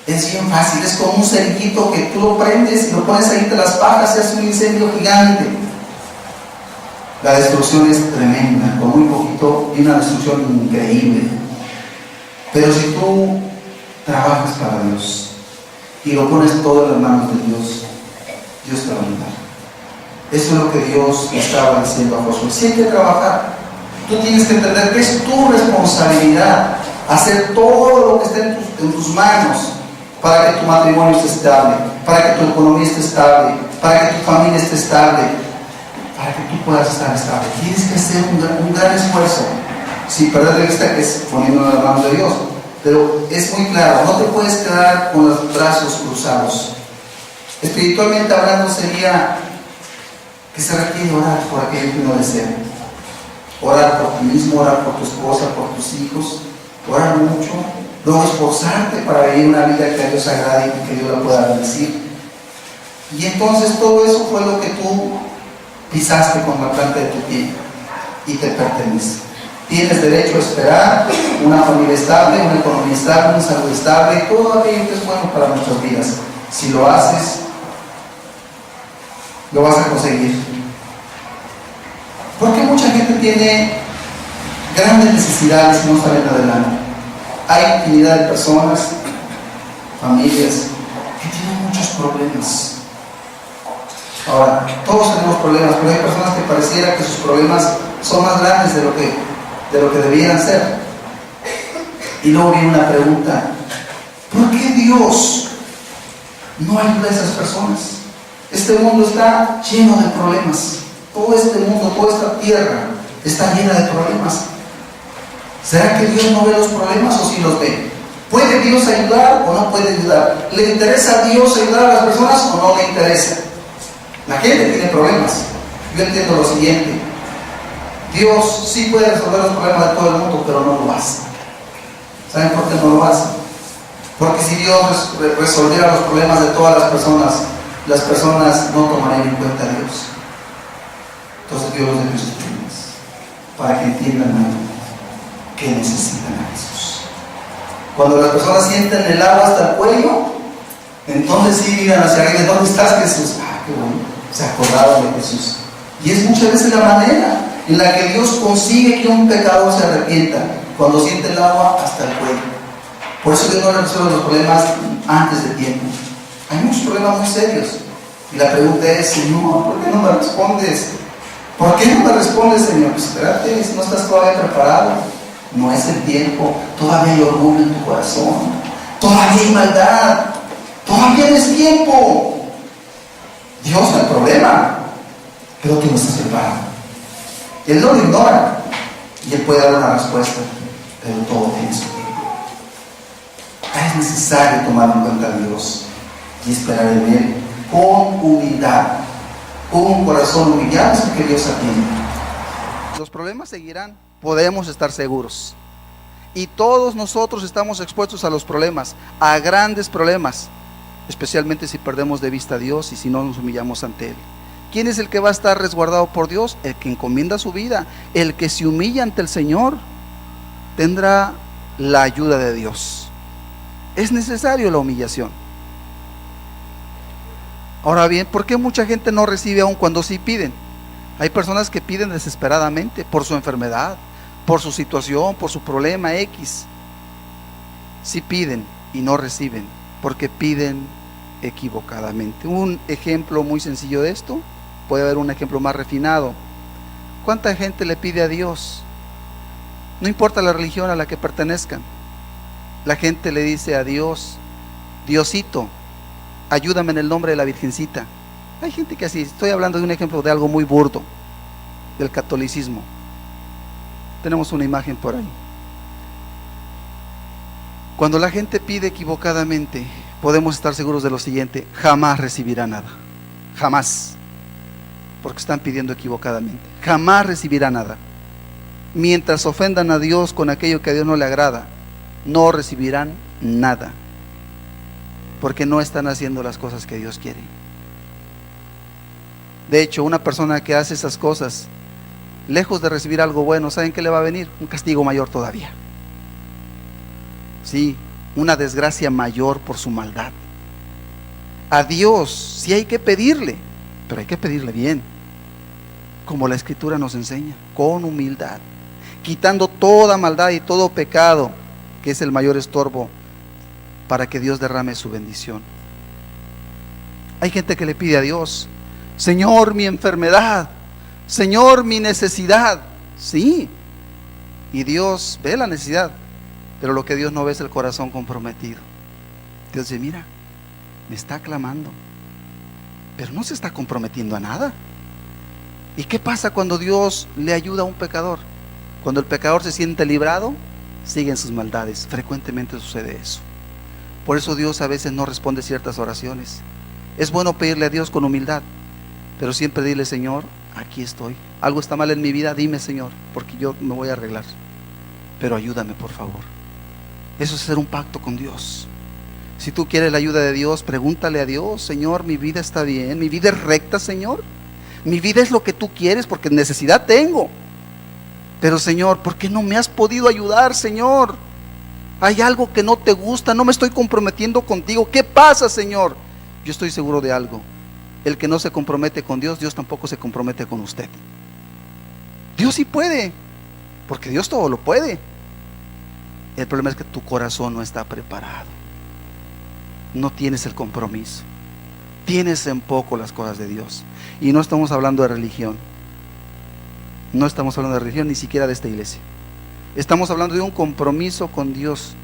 es bien fácil. Es como un cerillito que tú lo prendes y lo pones ahí entre las pajas y hace un incendio gigante. La destrucción es tremenda, con muy poquito y una destrucción increíble. Pero si tú trabajas para Dios y lo pones todo en las manos de Dios, Dios te va a ayudar. Eso es lo que Dios estaba diciendo a Josué: si hay que trabajar, tú tienes que entender que es tu responsabilidad hacer todo lo que esté en tus manos para que tu matrimonio esté estable, para que tu economía esté estable, para que tu familia esté estable, para que tú puedas estar estable. Tienes que hacer un gran esfuerzo, sin perder de vista que es poniendo en las manos de Dios. Pero es muy claro, no te puedes quedar con los brazos cruzados. Espiritualmente hablando, sería que se requiere orar por aquello que uno desea. Orar por ti mismo, orar por tu esposa, por tus hijos, orar mucho, luego esforzarte para vivir una vida que a Dios agrade y que Dios la pueda bendecir. Y entonces todo eso fue lo que tú pisaste con la planta de tu pie y te pertenece. Tienes derecho a esperar una familia estable, una economía estable, una salud estable, todo aquello que es bueno para nuestras vidas. Si lo haces, lo vas a conseguir. Porque mucha gente tiene grandes necesidades y no salen adelante. Hay infinidad de personas, familias, que tienen muchos problemas. Ahora, todos tenemos problemas, pero hay personas que pareciera que sus problemas son más grandes de lo que debieran ser. Y luego viene una pregunta: ¿por qué Dios no ayuda a esas personas? Este mundo está lleno de problemas. Todo este mundo, toda esta tierra está llena de problemas. ¿Será que Dios no ve los problemas o sí los ve? ¿Puede Dios ayudar o no puede ayudar? ¿Le interesa a Dios ayudar a las personas o no le interesa? La gente tiene problemas. Yo entiendo lo siguiente: Dios sí puede resolver los problemas de todo el mundo, pero no lo hace. ¿Saben por qué no lo hace? Porque si Dios resolviera los problemas de todas las personas no tomarían en cuenta a Dios. Entonces Dios les dio sus problemas para que entiendan que necesitan a Jesús. Cuando las personas sienten el agua hasta el cuello, entonces sí miran hacia arriba: ¿dónde estás, Jesús? Qué bueno, se acordaron de Jesús. Y es muchas veces la manera en la que Dios consigue que un pecador se arrepienta, cuando siente el agua hasta el cuello. Por eso Dios no resuelve los problemas antes de tiempo. Hay muchos problemas muy serios. Y la pregunta es, Señor, ¿por qué no me respondes? ¿Por qué no me respondes, Señor? Pues espérate, no estás todavía preparado. No es el tiempo. Todavía hay orgullo en tu corazón. Todavía hay maldad. Todavía no es tiempo. Dios no es el problema, pero tú no estás preparado. Él no lo ignora. Y Él puede dar una respuesta, pero todo tiene su tiempo. Es necesario tomar en cuenta a Dios y esperar en Él con humildad, con un corazón humillado, es que Dios atiende. Los problemas seguirán, podemos estar seguros. Y todos nosotros estamos expuestos a los problemas, a grandes problemas, especialmente si perdemos de vista a Dios y si no nos humillamos ante Él. ¿Quién es el que va a estar resguardado por Dios? El que encomienda su vida, el que se humilla ante el Señor, tendrá la ayuda de Dios. Es necesario la humillación. Ahora bien, ¿por qué mucha gente no recibe aun cuando sí piden? Hay personas que piden desesperadamente por su enfermedad, por su situación, por su problema X. Sí piden y no reciben, porque piden equivocadamente. Un ejemplo muy sencillo de esto, puede haber un ejemplo más refinado. ¿Cuánta gente le pide a Dios? No importa la religión a la que pertenezcan. La gente le dice a Dios, Diosito, ayúdame en el nombre de la Virgencita. Hay gente que así, estoy hablando de un ejemplo de algo muy burdo, del catolicismo. Tenemos una imagen por ahí. Cuando la gente pide equivocadamente, podemos estar seguros de lo siguiente: jamás recibirá nada. Jamás. Porque están pidiendo equivocadamente. Jamás recibirá nada. Mientras ofendan a Dios con aquello que a Dios no le agrada, no recibirán nada, porque no están haciendo las cosas que Dios quiere. De hecho, una persona que hace esas cosas, lejos de recibir algo bueno, ¿saben qué le va a venir? Un castigo mayor todavía. Sí, una desgracia mayor por su maldad. A Dios sí hay que pedirle, pero hay que pedirle bien, como la Escritura nos enseña, con humildad, quitando toda maldad y todo pecado, que es el mayor estorbo para que Dios derrame su bendición. Hay gente que le pide a Dios, Señor, mi enfermedad, Señor, mi necesidad. Sí, y Dios ve la necesidad, pero lo que Dios no ve es el corazón comprometido. Dios dice, mira, me está clamando, pero no se está comprometiendo a nada. ¿Y qué pasa cuando Dios le ayuda a un pecador? Cuando el pecador se siente librado, siguen sus maldades. Frecuentemente sucede eso. Por eso Dios a veces no responde ciertas oraciones. Es bueno pedirle a Dios con humildad, pero siempre dile, Señor, aquí estoy. Algo está mal en mi vida, dime, Señor, porque yo me voy a arreglar, pero ayúdame, por favor. Eso es hacer un pacto con Dios. Si tú quieres la ayuda de Dios, pregúntale a Dios, Señor, mi vida está bien, mi vida es recta, Señor, mi vida es lo que tú quieres, porque necesidad tengo. Pero Señor, ¿por qué no me has podido ayudar, Señor? Hay algo que no te gusta, no me estoy comprometiendo contigo. ¿Qué pasa, Señor? Yo estoy seguro de algo: el que no se compromete con Dios, Dios tampoco se compromete con usted. Dios sí puede, porque Dios todo lo puede. El problema es que tu corazón no está preparado. No tienes el compromiso. Tienes en poco las cosas de Dios. Y no estamos hablando de religión. No estamos hablando de religión, ni siquiera de esta iglesia. Estamos hablando de un compromiso con Dios.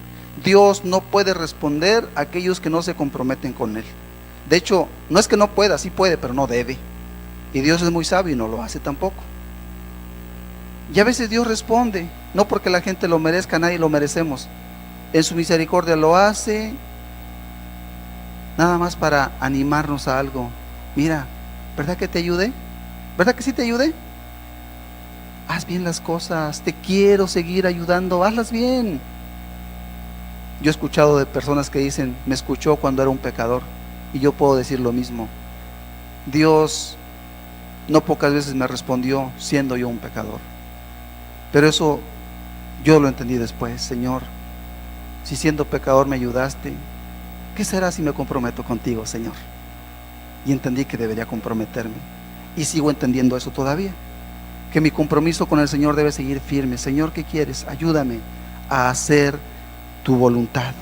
Dios no puede responder a aquellos que no se comprometen con Él. De hecho, no es que no pueda, sí puede, pero no debe. Y Dios es muy sabio y no lo hace tampoco. Y a veces Dios responde, no porque la gente lo merezca, nadie lo merecemos. En su misericordia lo hace, nada más para animarnos a algo. Mira, ¿verdad que te ayudé? ¿Verdad que sí te ayudé? Haz bien las cosas, te quiero seguir ayudando, hazlas bien. Yo he escuchado de personas que dicen, me escuchó cuando era un pecador, y yo puedo decir lo mismo. Dios no pocas veces me respondió siendo yo un pecador, pero eso yo lo entendí después. Señor, si siendo pecador me ayudaste, ¿qué será si me comprometo contigo, Señor? Y entendí que debería comprometerme, y sigo entendiendo eso todavía, que mi compromiso con el Señor debe seguir firme. Señor, ¿qué quieres? Ayúdame a hacer tu voluntad.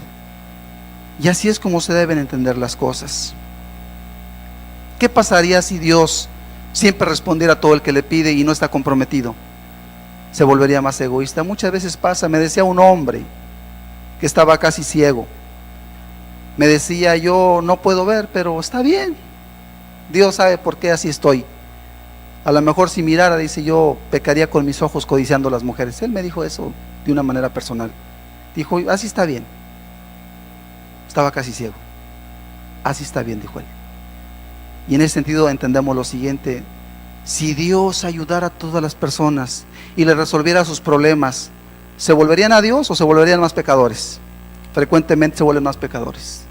Y así es como se deben entender las cosas. ¿Qué pasaría si Dios siempre respondiera a todo el que le pide y no está comprometido? Se volvería más egoísta. Muchas veces pasa. Me decía un hombre que estaba casi ciego. Me decía: yo no puedo ver, pero está bien. Dios sabe por qué así estoy. A lo mejor si mirara, dice, yo pecaría con mis ojos codiciando a las mujeres. Él me dijo eso de una manera personal. Dijo: así está bien. Estaba casi ciego. Así está bien, dijo él. Y en ese sentido entendemos lo siguiente: si Dios ayudara a todas las personas y le resolviera sus problemas, ¿se volverían a Dios o se volverían más pecadores? Frecuentemente se vuelven más pecadores.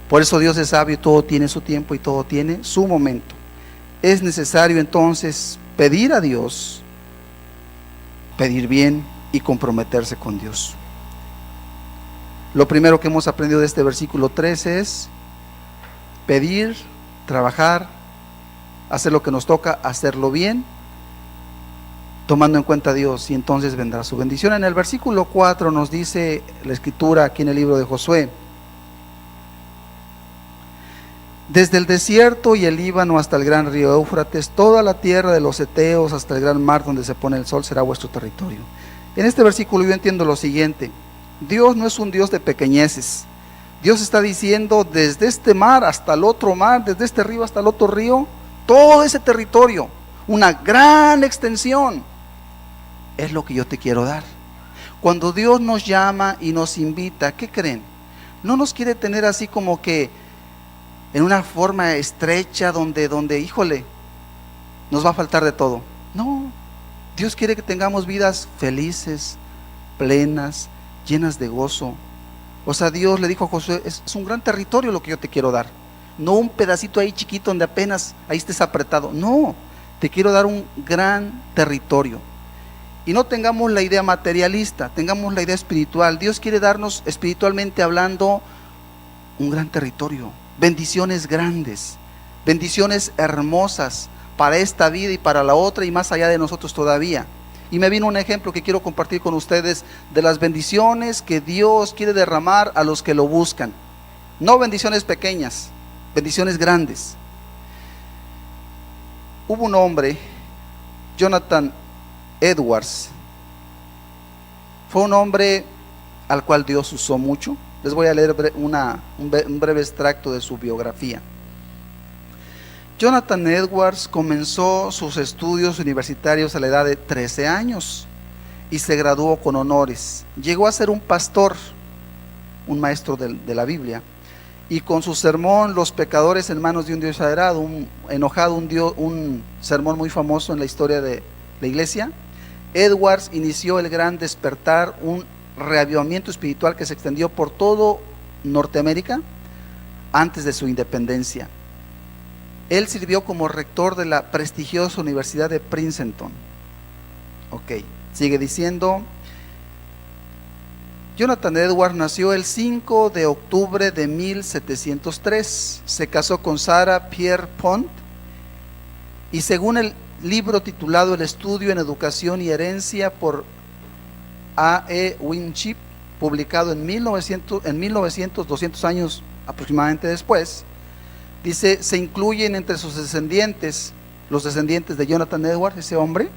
Por eso Dios es sabio y todo tiene su tiempo y todo tiene su momento. Es necesario entonces pedir a Dios, pedir bien y comprometerse con Dios. Lo primero que hemos aprendido de este versículo 13 es pedir, trabajar, hacer lo que nos toca, hacerlo bien, tomando en cuenta a Dios, y entonces vendrá su bendición. En el versículo 4 nos dice la escritura aquí en el libro de Josué: desde el desierto y el Líbano hasta el gran río Éufrates, toda la tierra de los heteos hasta el gran mar donde se pone el sol será vuestro territorio. En este versículo yo entiendo lo siguiente: Dios no es un Dios de pequeñeces. Dios está diciendo: desde este mar hasta el otro mar, desde este río hasta el otro río, todo ese territorio, una gran extensión, es lo que yo te quiero dar. Cuando Dios nos llama y nos invita, ¿qué creen? No nos quiere tener así como que en una forma estrecha donde híjole, nos va a faltar de todo. No, Dios quiere que tengamos vidas felices, plenas, llenas de gozo. O sea, Dios le dijo a Josué: es un gran territorio lo que yo te quiero dar. No un pedacito ahí chiquito donde apenas ahí estés apretado. No, te quiero dar un gran territorio. Y no tengamos la idea materialista, tengamos la idea espiritual. Dios quiere darnos, espiritualmente hablando, un gran territorio, bendiciones grandes, bendiciones hermosas para esta vida y para la otra y más allá de nosotros todavía. Y me vino un ejemplo que quiero compartir con ustedes de las bendiciones que Dios quiere derramar a los que lo buscan. No bendiciones pequeñas, bendiciones grandes. Hubo un hombre, Jonathan Edwards. Fue un hombre al cual Dios usó mucho. Les voy a leer un breve extracto de su biografía. Jonathan Edwards comenzó sus estudios universitarios a la edad de 13 años y se graduó con honores. Llegó a ser un pastor, un maestro de la Biblia, y con su sermón Los pecadores en manos de un Dios enojado, un sermón muy famoso en la historia de la iglesia, Edwards inició el gran despertar, un reavivamiento espiritual que se extendió por todo Norteamérica antes de su independencia. Él sirvió como rector de la prestigiosa Universidad de Princeton. Ok, sigue diciendo: Jonathan Edwards nació el 5 de octubre de 1703. Se casó con Sarah Pierpont y según el libro titulado El estudio en educación y herencia por A.E. Winship, publicado en 1900, 200 años aproximadamente después, dice: se incluyen entre sus descendientes, los descendientes de Jonathan Edwards, ese hombre,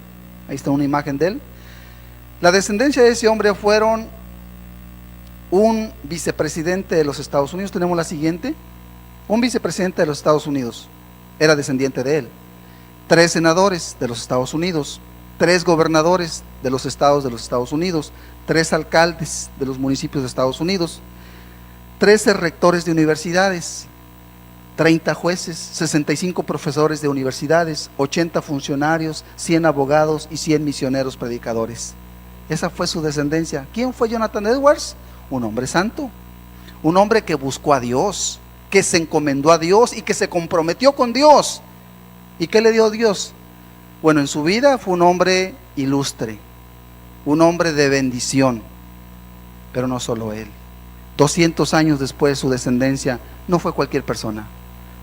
ahí está una imagen de él. La descendencia de ese hombre fueron un vicepresidente de los Estados Unidos. Tenemos la siguiente: un vicepresidente de los Estados Unidos era descendiente de él. 3 senadores de los Estados Unidos, 3 gobernadores de los estados de los Estados Unidos, 3 alcaldes de los municipios de Estados Unidos, 13 rectores de universidades, 30 jueces, 65 profesores de universidades, 80 funcionarios, 100 abogados y 100 misioneros predicadores. Esa fue su descendencia. ¿Quién fue Jonathan Edwards? Un hombre santo, un hombre que buscó a Dios, que se encomendó a Dios y que se comprometió con Dios. ¿Y qué le dio Dios? Bueno, en su vida fue un hombre ilustre, un hombre de bendición, pero no solo él. 200 años después, su descendencia no fue cualquier persona.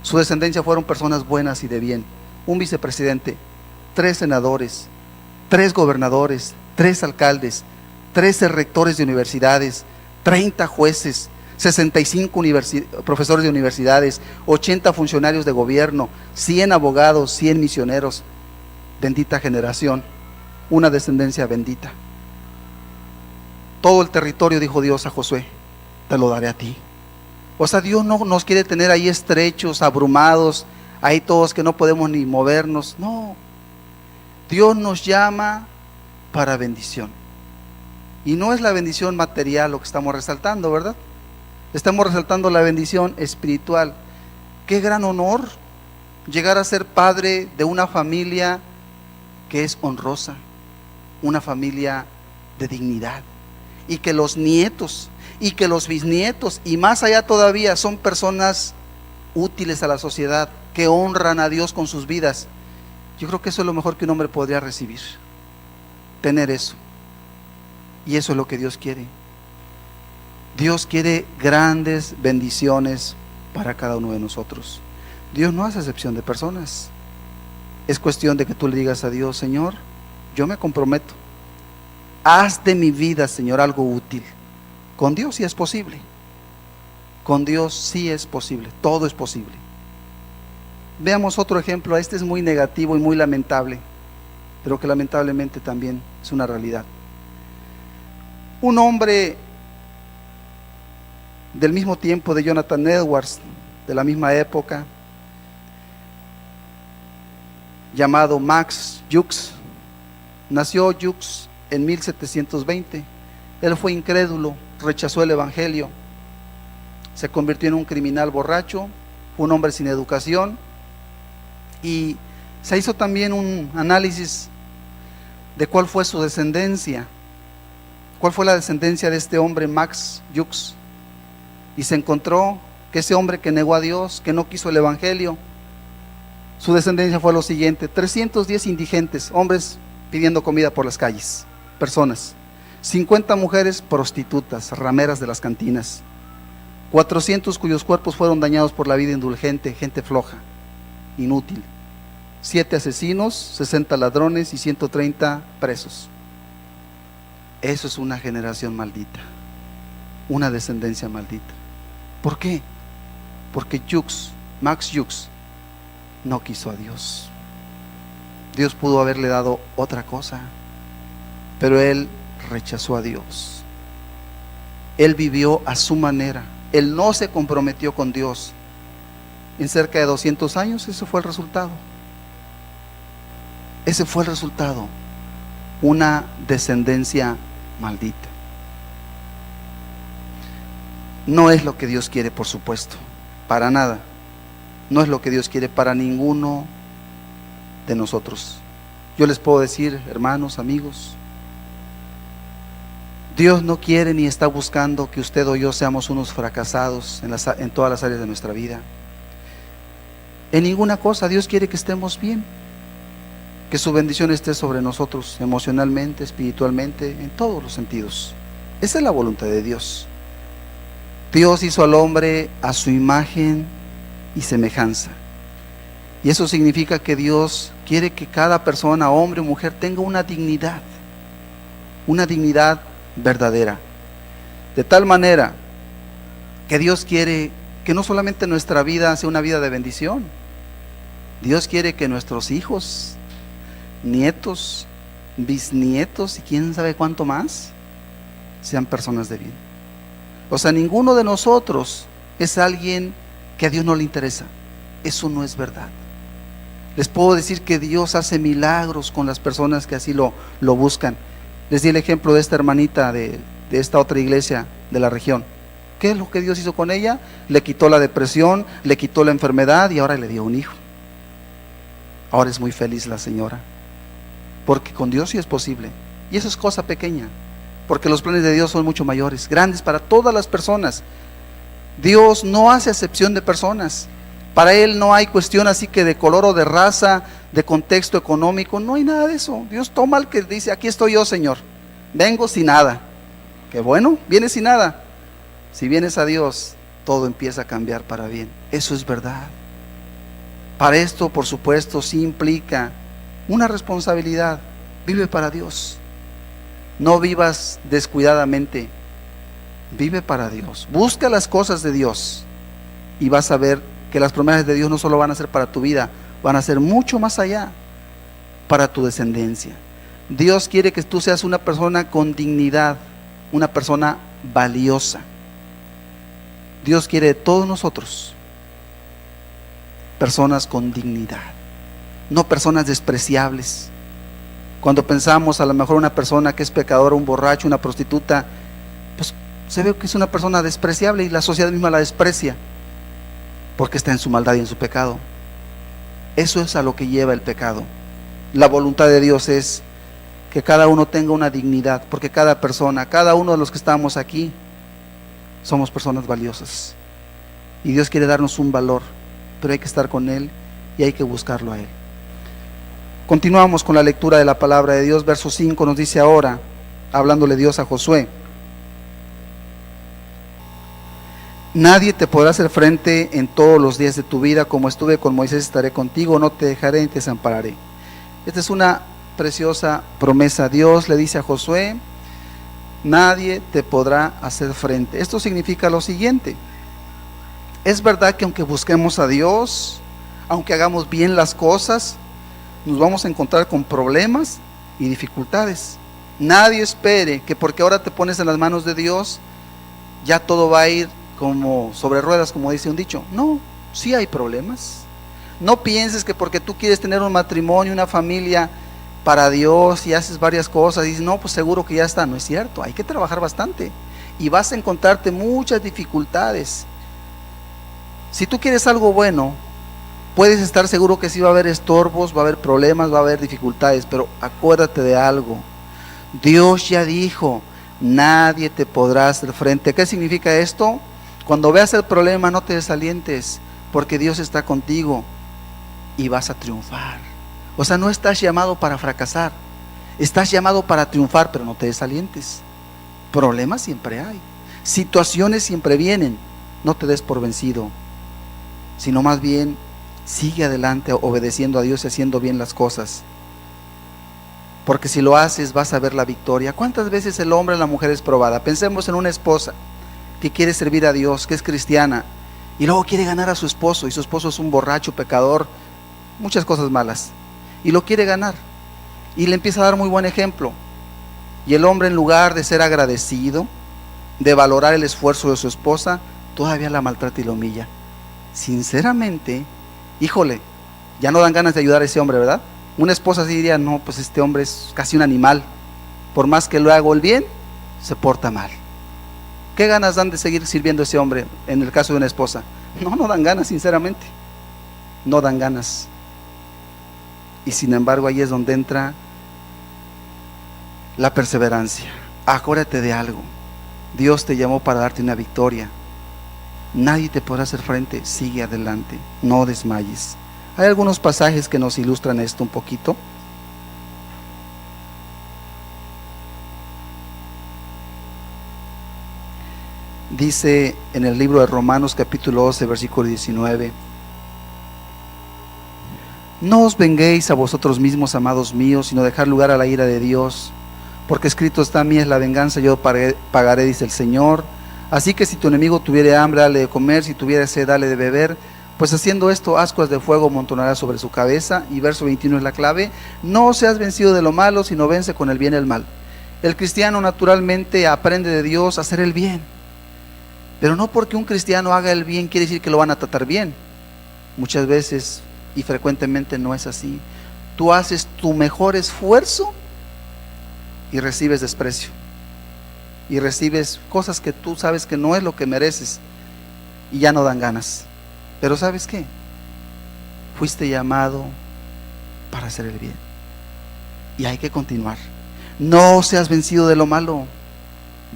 Su descendencia fueron personas buenas y de bien. Un vicepresidente, 3 senadores, 3 gobernadores, 3 alcaldes, 13 rectores de universidades, 30 jueces, 65 profesores de universidades, 80 funcionarios de gobierno, 100 abogados, 100 misioneros. Bendita generación, una descendencia bendita. Todo el territorio, dijo Dios a Josué, te lo daré a ti. O sea, Dios no nos quiere tener ahí estrechos, abrumados, ahí todos que no podemos ni movernos. No, Dios nos llama para bendición. Y no es la bendición material lo que estamos resaltando, ¿verdad? Estamos resaltando la bendición espiritual. Qué gran honor llegar a ser padre de una familia que es honrosa, una familia de dignidad, y que los nietos y que los bisnietos y más allá todavía son personas útiles a la sociedad, que honran a Dios con sus vidas. Yo creo que eso es lo mejor que un hombre podría recibir, tener eso. Y eso es lo que Dios quiere. Dios quiere grandes bendiciones para cada uno de nosotros. Dios no hace excepción de personas. Es cuestión de que tú le digas a Dios: Señor, yo me comprometo, haz de mi vida, Señor, algo útil. Con Dios sí es posible. Con Dios sí es posible. Todo es posible. Veamos otro ejemplo. Este es muy negativo y muy lamentable, pero que lamentablemente también es una realidad. Un hombre del mismo tiempo de Jonathan Edwards, de la misma época, llamado Max Jukes. Nació Jukes en 1720. Él fue incrédulo, rechazó el evangelio, se convirtió en un criminal borracho, fue un hombre sin educación, y se hizo también un análisis de cuál fue su descendencia, cuál fue la descendencia de este hombre Max Jukes, y se encontró que ese hombre que negó a Dios, que no quiso el evangelio, su descendencia fue lo siguiente: 310 indigentes, hombres pidiendo comida por las calles, personas; 50 mujeres prostitutas, rameras de las cantinas; 400 cuyos cuerpos fueron dañados por la vida indulgente, gente floja, inútil; 7 asesinos, 60 ladrones y 130 presos. Eso es una generación maldita, una descendencia maldita. ¿Por qué? Porque Max Jukes no quiso a Dios. Dios pudo haberle dado otra cosa, pero él rechazó a Dios. Él vivió a su manera. Él no se comprometió con Dios. En cerca de 200 años, ese fue el resultado. Ese fue el resultado. Una descendencia maldita. No es lo que Dios quiere, por supuesto, para nada. No es lo que Dios quiere para ninguno de nosotros. Yo les puedo decir, hermanos, amigos, Dios no quiere ni está buscando que usted o yo seamos unos fracasados en todas las áreas de nuestra vida. En ninguna cosa. Dios quiere que estemos bien, que su bendición esté sobre nosotros emocionalmente, espiritualmente, en todos los sentidos. Esa es la voluntad de Dios. Dios hizo al hombre a su imagen y semejanza, y eso significa que Dios quiere que cada persona, hombre o mujer, tenga una dignidad verdadera, de tal manera que Dios quiere que no solamente nuestra vida sea una vida de bendición. Dios quiere que nuestros hijos, nietos, bisnietos y quién sabe cuánto más sean personas de bien. O sea, ninguno de nosotros es alguien que a Dios no le interesa. Eso no es verdad. Les puedo decir que Dios hace milagros con las personas que así lo buscan. Les di el ejemplo de esta hermanita de esta otra iglesia de la región. ¿Qué es lo que Dios hizo con ella? Le quitó la depresión, le quitó la enfermedad y ahora le dio un hijo. Ahora es muy feliz la señora, porque con Dios sí es posible. Y eso es cosa pequeña, porque los planes de Dios son mucho mayores, grandes para todas las personas. Dios no hace excepción de personas. Para Él no hay cuestión así que de color o de raza, de contexto económico, no hay nada de eso. Dios toma al que dice: aquí estoy yo, Señor, vengo sin nada. Qué bueno, vienes sin nada. Si vienes a Dios, todo empieza a cambiar para bien. Eso es verdad. Para esto, por supuesto, sí implica una responsabilidad. Vive para Dios. No vivas descuidadamente. Vive para Dios, busca las cosas de Dios y vas a ver que las promesas de Dios no solo van a ser para tu vida, van a ser mucho más allá para tu descendencia. Dios quiere que tú seas una persona con dignidad, una persona valiosa. Dios quiere de todos nosotros personas con dignidad, no personas despreciables. Cuando pensamos a lo mejor una persona que es pecadora, un borracho, una prostituta, pues se ve que es una persona despreciable y la sociedad misma la desprecia porque está en su maldad y en su pecado. Eso es a lo que lleva el pecado. La voluntad de Dios es que cada uno tenga una dignidad, porque cada persona, cada uno de los que estamos aquí, somos personas valiosas. Y Dios quiere darnos un valor, pero hay que estar con Él y hay que buscarlo a Él. Continuamos con la lectura de la palabra de Dios. Verso 5 nos dice ahora, hablándole Dios a Josué: nadie te podrá hacer frente en todos los días de tu vida, como estuve con Moisés estaré contigo, no te dejaré ni te desampararé. Esta es una preciosa promesa. Dios le dice a Josué: nadie te podrá hacer frente. Esto significa lo siguiente: es verdad que aunque busquemos a Dios, aunque hagamos bien las cosas, nos vamos a encontrar con problemas y dificultades. Nadie espere que porque ahora te pones en las manos de Dios, ya todo va a ir como sobre ruedas, como dice un dicho. No, sí hay problemas. No pienses que porque tú quieres tener un matrimonio, una familia para Dios y haces varias cosas y dices, no, pues seguro que ya está. No es cierto, hay que trabajar bastante y vas a encontrarte muchas dificultades. Si tú quieres algo bueno, puedes estar seguro que sí va a haber estorbos, va a haber problemas, va a haber dificultades, pero acuérdate de algo: Dios ya dijo, nadie te podrá hacer frente. ¿Qué significa esto? Cuando veas el problema, no te desalientes, porque Dios está contigo y vas a triunfar. O sea, no estás llamado para fracasar, estás llamado para triunfar, pero no te desalientes. Problemas siempre hay, situaciones siempre vienen. No te des por vencido, sino más bien sigue adelante obedeciendo a Dios y haciendo bien las cosas, porque si lo haces vas a ver la victoria. ¿Cuántas veces el hombre o la mujer es probada? Pensemos en una esposa que quiere servir a Dios, que es cristiana, y luego quiere ganar a su esposo, y su esposo es un borracho, pecador, muchas cosas malas, y lo quiere ganar, y le empieza a dar muy buen ejemplo, y el hombre, en lugar de ser agradecido, de valorar el esfuerzo de su esposa, todavía la maltrata y la humilla. Sinceramente, híjole, ya no dan ganas de ayudar a ese hombre, ¿verdad? Una esposa así diría, no, pues este hombre es casi un animal, por más que lo hago el bien, se porta mal. ¿Qué ganas dan de seguir sirviendo a ese hombre en el caso de una esposa? No dan ganas, sinceramente, no dan ganas. Y sin embargo ahí es donde entra la perseverancia. Acuérdate de algo: Dios te llamó para darte una victoria. Nadie te podrá hacer frente, sigue adelante, no desmayes. Hay algunos pasajes que nos ilustran esto un poquito. Dice en el libro de Romanos capítulo 12 versículo 19: no os venguéis a vosotros mismos, amados míos, sino dejar lugar a la ira de Dios, porque escrito está: mía es la venganza, yo pagaré, dice el Señor. Así que si tu enemigo tuviere hambre, dale de comer; si tuviere sed, dale de beber, pues haciendo esto, ascuas de fuego amontonará sobre su cabeza. Y verso 21 es la clave: no seas vencido de lo malo, sino vence con el bien el mal. El cristiano naturalmente aprende de Dios a hacer el bien, pero no porque un cristiano haga el bien quiere decir que lo van a tratar bien. Muchas veces y frecuentemente no es así. Tú haces tu mejor esfuerzo y recibes desprecio, y recibes cosas que tú sabes que no es lo que mereces, y ya no dan ganas. Pero ¿sabes qué? Fuiste llamado para hacer el bien, y hay que continuar. No seas vencido de lo malo,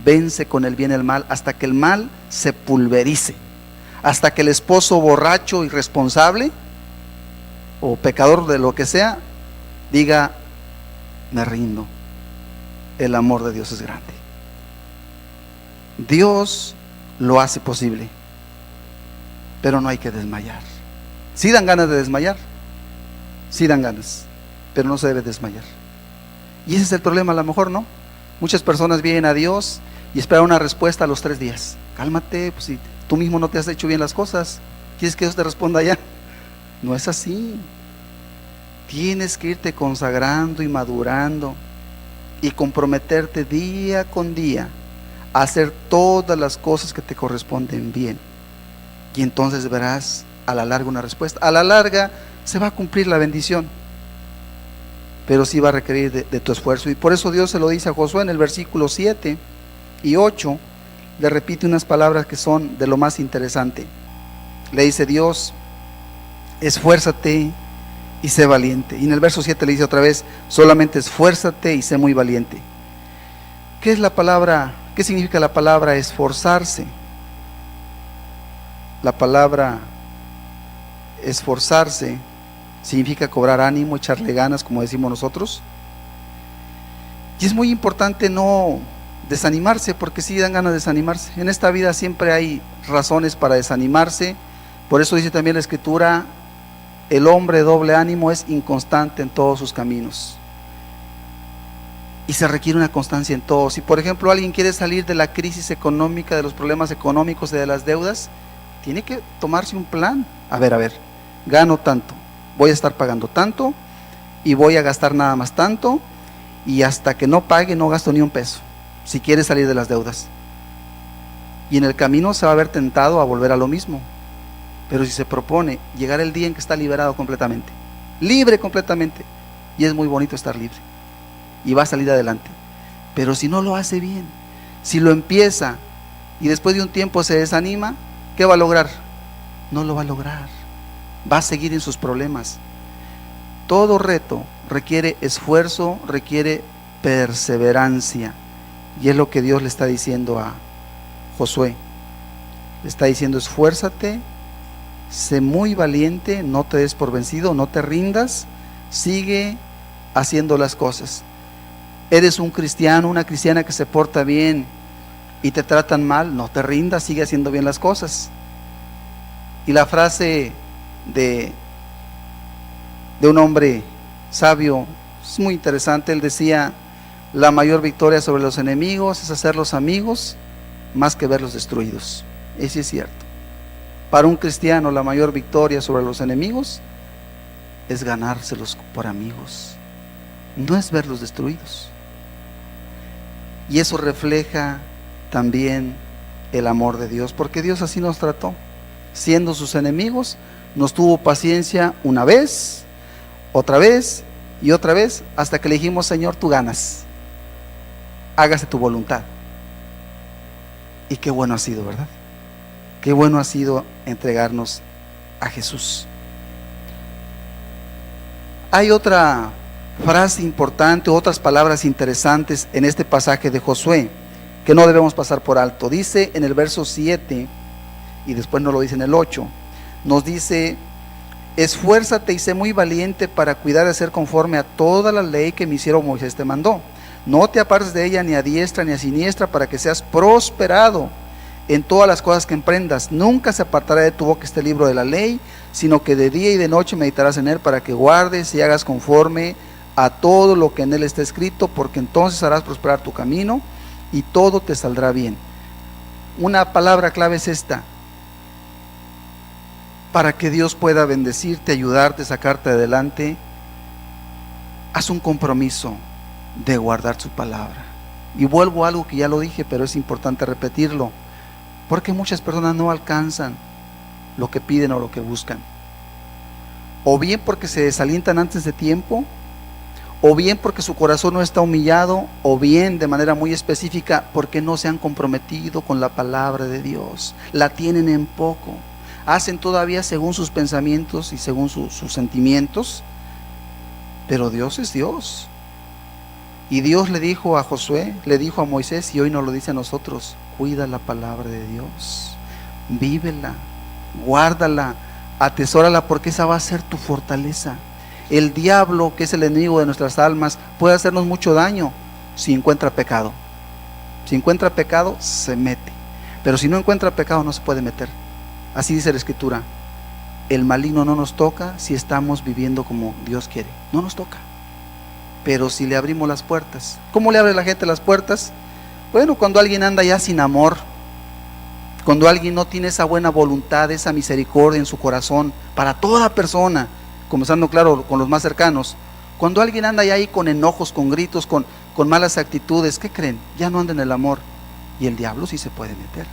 vence con el bien el mal, hasta que el mal se pulverice, hasta que el esposo borracho, irresponsable o pecador de lo que sea, diga: me rindo, el amor de Dios es grande. Dios lo hace posible, pero no hay que desmayar. Sí dan ganas de desmayar, sí dan ganas, pero no se debe desmayar. Y ese es el problema, a lo mejor, ¿no? Muchas personas vienen a Dios y esperar una respuesta a los 3 días. Cálmate, pues si tú mismo no te has hecho bien las cosas, ¿quieres que Dios te responda ya? No es así. Tienes que irte consagrando y madurando y comprometerte día con día a hacer todas las cosas que te corresponden bien. Y entonces verás a la larga una respuesta. A la larga se va a cumplir la bendición, pero sí va a requerir de tu esfuerzo. Y por eso Dios se lo dice a Josué en el versículo 7 y 8. Le repite unas palabras que son de lo más interesante. Le dice Dios: esfuérzate y sé valiente. Y en el verso 7 le dice otra vez: solamente esfuérzate y sé muy valiente. ¿Qué es la palabra? ¿Qué significa la palabra esforzarse? La palabra esforzarse significa cobrar ánimo, echarle ganas, como decimos nosotros. Y es muy importante no desanimarse, porque sí dan ganas de desanimarse. En esta vida siempre hay razones para desanimarse. Por eso dice también la Escritura: el hombre de doble ánimo es inconstante en todos sus caminos. Y se requiere una constancia en todo. Si por ejemplo alguien quiere salir de la crisis económica, de los problemas económicos y de las deudas, tiene que tomarse un plan. A ver, gano tanto, voy a estar pagando tanto y voy a gastar nada más tanto, y hasta que no pague no gasto ni un peso, si quiere salir de las deudas. Y en el camino se va a ver tentado a volver a lo mismo. Pero si se propone llegar el día en que está liberado completamente, libre completamente, y es muy bonito estar libre, y va a salir adelante. Pero si no lo hace bien, si lo empieza y después de un tiempo se desanima, ¿qué va a lograr? No lo va a lograr, va a seguir en sus problemas. Todo reto requiere esfuerzo, requiere perseverancia, y es lo que Dios le está diciendo a Josué. Le está diciendo: esfuérzate, sé muy valiente, no te des por vencido, no te rindas, sigue haciendo las cosas. Eres un cristiano, una cristiana que se porta bien y te tratan mal, no te rindas, sigue haciendo bien las cosas. Y la frase de un hombre sabio es muy interesante. Él decía: la mayor victoria sobre los enemigos es hacerlos amigos más que verlos destruidos. Y sí es cierto. Para un cristiano la mayor victoria sobre los enemigos es ganárselos por amigos, no es verlos destruidos. Y eso refleja también el amor de Dios, porque Dios así nos trató. Siendo sus enemigos, nos tuvo paciencia una vez, otra vez y otra vez, hasta que le dijimos: Señor, tú ganas, hágase tu voluntad. Y qué bueno ha sido, ¿verdad? Qué bueno ha sido entregarnos a Jesús. Hay otra frase importante, otras palabras interesantes en este pasaje de Josué que no debemos pasar por alto. Dice en el verso 7, y después nos lo dice en el 8, nos dice: esfuérzate y sé muy valiente para cuidar de hacer conforme a toda la ley que mi siervo Moisés te mandó. No te apartes de ella ni a diestra ni a siniestra, para que seas prosperado en todas las cosas que emprendas. Nunca se apartará de tu boca este libro de la ley, sino que de día y de noche meditarás en él, para que guardes y hagas conforme a todo lo que en él está escrito, porque entonces harás prosperar tu camino y todo te saldrá bien. Una palabra clave es esta: para que Dios pueda bendecirte, ayudarte, sacarte adelante, haz un compromiso de guardar su palabra. Y vuelvo a algo que ya lo dije, pero es importante repetirlo, porque muchas personas no alcanzan lo que piden o lo que buscan, o bien porque se desalientan antes de tiempo, o bien porque su corazón no está humillado, o bien de manera muy específica porque no se han comprometido con la palabra de Dios, la tienen en poco, hacen todavía según sus pensamientos y según sus sentimientos. Pero Dios es Dios, y Dios le dijo a Josué, le dijo a Moisés, y hoy nos lo dice a nosotros: cuida la palabra de Dios, vívela, guárdala, atesórala, porque esa va a ser tu fortaleza. El diablo, que es el enemigo de nuestras almas, puede hacernos mucho daño si encuentra pecado. Si encuentra pecado, se mete, pero si no encuentra pecado, no se puede meter. Así dice la Escritura: el maligno no nos toca si estamos viviendo como Dios quiere, no nos toca. Pero si le abrimos las puertas, ¿cómo le abre la gente las puertas? Bueno, cuando alguien anda ya sin amor, cuando alguien no tiene esa buena voluntad, esa misericordia en su corazón para toda persona, comenzando claro con los más cercanos, cuando alguien anda ya ahí con enojos, con gritos, con malas actitudes, ¿qué creen? Ya no anda en el amor, y el diablo sí se puede meter,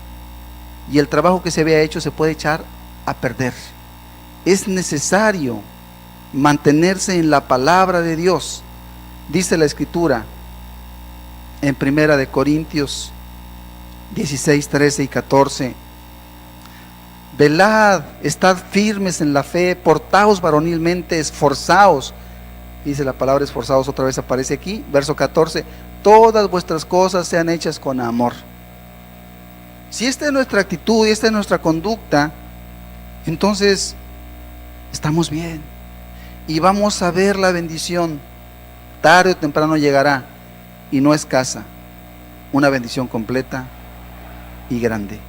y el trabajo que se había hecho se puede echar a perder. Es necesario mantenerse en la palabra de Dios. Dice la Escritura en 1 Corintios 16, 13 y 14: velad, estad firmes en la fe, portaos varonilmente, esforzaos. Dice la palabra esforzaos, otra vez aparece aquí, verso 14: todas vuestras cosas sean hechas con amor. Si esta es nuestra actitud y esta es nuestra conducta, entonces estamos bien y vamos a ver la bendición. Tarde o temprano llegará, y no escasa, una bendición completa y grande.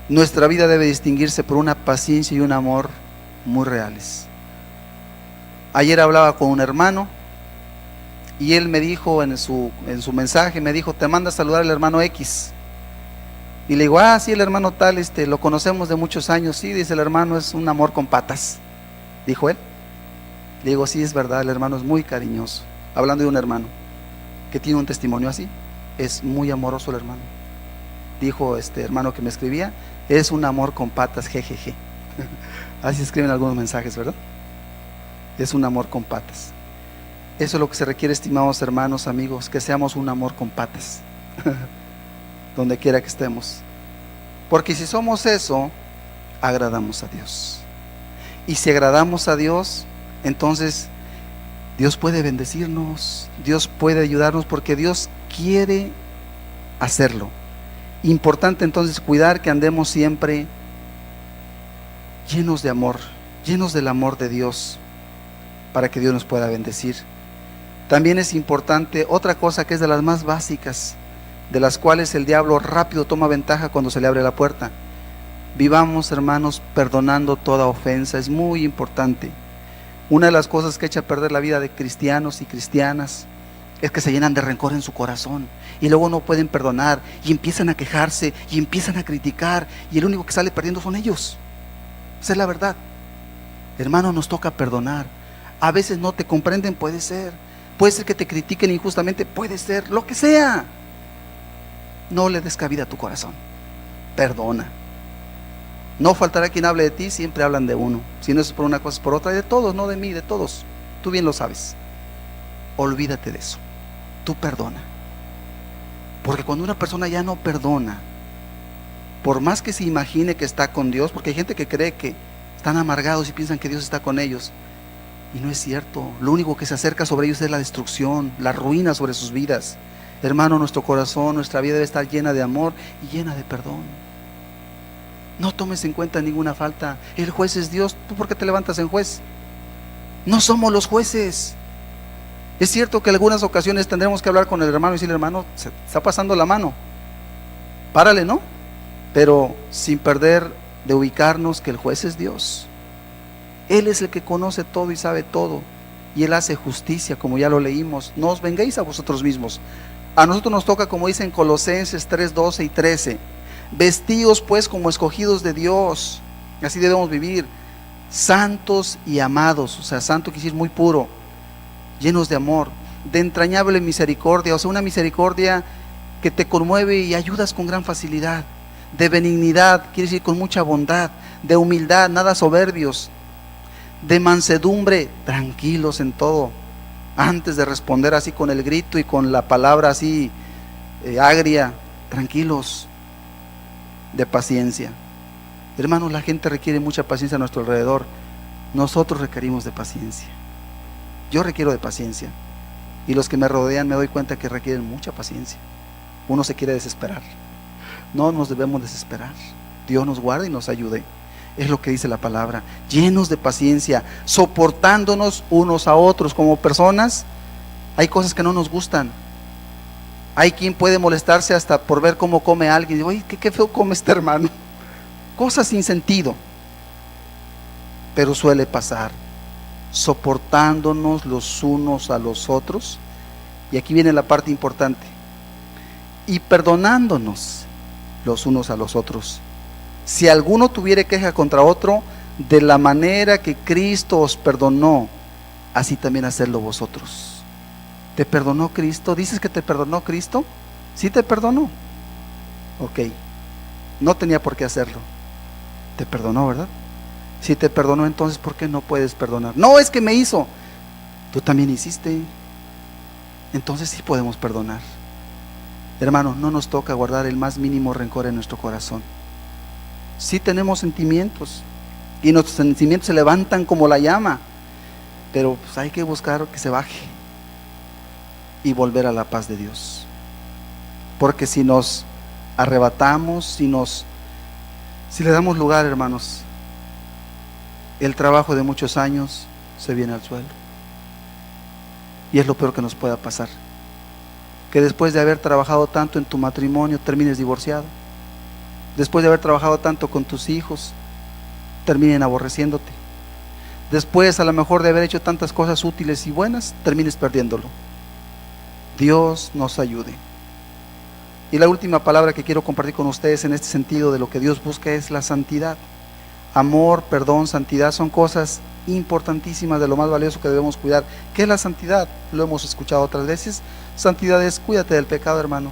Nuestra vida debe distinguirse por una paciencia y un amor muy reales. Ayer hablaba con un hermano y él me dijo en su mensaje, me dijo: te manda a saludar el hermano X. Y le digo: ah, sí, el hermano tal, lo conocemos de muchos años. Sí, dice, el hermano es un amor con patas, dijo él. Le digo: sí, es verdad, el hermano es muy cariñoso. Hablando de un hermano que tiene un testimonio así, es muy amoroso el hermano. Dijo este hermano que me escribía: es un amor con patas, jejeje. Así escriben algunos mensajes, ¿verdad? Es un amor con patas. Eso es lo que se requiere, estimados hermanos, amigos, que seamos un amor con patas, donde quiera que estemos. Porque si somos eso, agradamos a Dios. Y si agradamos a Dios, entonces Dios puede bendecirnos, Dios puede ayudarnos, porque Dios quiere hacerlo. Importante entonces cuidar que andemos siempre llenos de amor, llenos del amor de Dios, para que Dios nos pueda bendecir. También es importante otra cosa que es de las más básicas, de las cuales el diablo rápido toma ventaja cuando se le abre la puerta. Vivamos, hermanos, perdonando toda ofensa. Es muy importante. Una de las cosas que echa a perder la vida de cristianos y cristianas es que se llenan de rencor en su corazón y luego no pueden perdonar y empiezan a quejarse y empiezan a criticar, y el único que sale perdiendo son ellos. Esa es la verdad. Hermano, nos toca perdonar. A veces no te comprenden, puede ser que te critiquen injustamente, puede ser, lo que sea. No le des cabida a tu corazón, perdona. No faltará quien hable de ti, siempre hablan de uno. Si no es por una cosa, es por otra, de todos, no de mí, de todos. Tú bien lo sabes. Olvídate de eso, tú perdona. Porque cuando una persona ya no perdona, por más que se imagine que está con Dios, porque hay gente que cree que están amargados y piensan que Dios está con ellos, y no es cierto. Lo único que se acerca sobre ellos es la destrucción, la ruina sobre sus vidas. Hermano, nuestro corazón, nuestra vida debe estar llena de amor y llena de perdón. No tomes en cuenta ninguna falta. El juez es Dios. ¿Tú por qué te levantas en juez? No somos los jueces. Es cierto que en algunas ocasiones tendremos que hablar con el hermano y decirle: hermano, se está pasando la mano, párale, ¿no? Pero sin perder de ubicarnos que el juez es Dios. Él es el que conoce todo y sabe todo, y Él hace justicia, como ya lo leímos. No os vengáis a vosotros mismos. A nosotros nos toca, como dice en Colosenses 3, 12 y 13: vestíos pues como escogidos de Dios, así debemos vivir, santos y amados. O sea, santo quiere decir muy puro, llenos de amor, de entrañable misericordia, o sea, una misericordia que te conmueve y ayudas con gran facilidad, de benignidad, quiere decir con mucha bondad, de humildad, nada soberbios, de mansedumbre, tranquilos en todo. Antes de responder así con el grito y con la palabra así agria, tranquilos, de paciencia. Hermanos, la gente requiere mucha paciencia a nuestro alrededor. Nosotros requerimos de paciencia. Yo requiero de paciencia, y los que me rodean me doy cuenta que requieren mucha paciencia. Uno se quiere desesperar. No nos debemos desesperar. Dios nos guarde y nos ayude. Es lo que dice la palabra: llenos de paciencia, soportándonos unos a otros como personas. Hay cosas que no nos gustan. Hay quien puede molestarse hasta por ver cómo come alguien. Digo: oye, qué feo come este hermano. Cosas sin sentido. Pero suele pasar. Soportándonos los unos a los otros Y aquí viene la parte importante. Y perdonándonos los unos a los otros. Si alguno tuviere queja contra otro, de la manera que Cristo os perdonó, así también hacedlo vosotros. ¿Te perdonó Cristo? ¿Dices que te perdonó Cristo? ¿Sí te perdonó? Ok, no tenía por qué hacerlo. Te perdonó, ¿verdad? Si te perdonó, entonces ¿por qué no puedes perdonar? No, es que me hizo. Tú también hiciste. Entonces sí podemos perdonar. Hermano, no nos toca guardar el más mínimo rencor en nuestro corazón. Sí tenemos sentimientos, y nuestros sentimientos se levantan como la llama, pero pues hay que buscar que se baje y volver a la paz de Dios. Porque si nos arrebatamos, si le damos lugar, hermanos, el trabajo de muchos años se viene al suelo. Y es lo peor que nos pueda pasar, que después de haber trabajado tanto en tu matrimonio termines divorciado, después de haber trabajado tanto con tus hijos terminen aborreciéndote, después a lo mejor de haber hecho tantas cosas útiles y buenas termines perdiéndolo. Dios nos ayude. Y la última palabra que quiero compartir con ustedes en este sentido de lo que Dios busca es la santidad. Amor, perdón, santidad son cosas importantísimas, de lo más valioso que debemos cuidar. ¿Qué es la santidad? Lo hemos escuchado otras veces. Santidad es cuídate del pecado, hermano.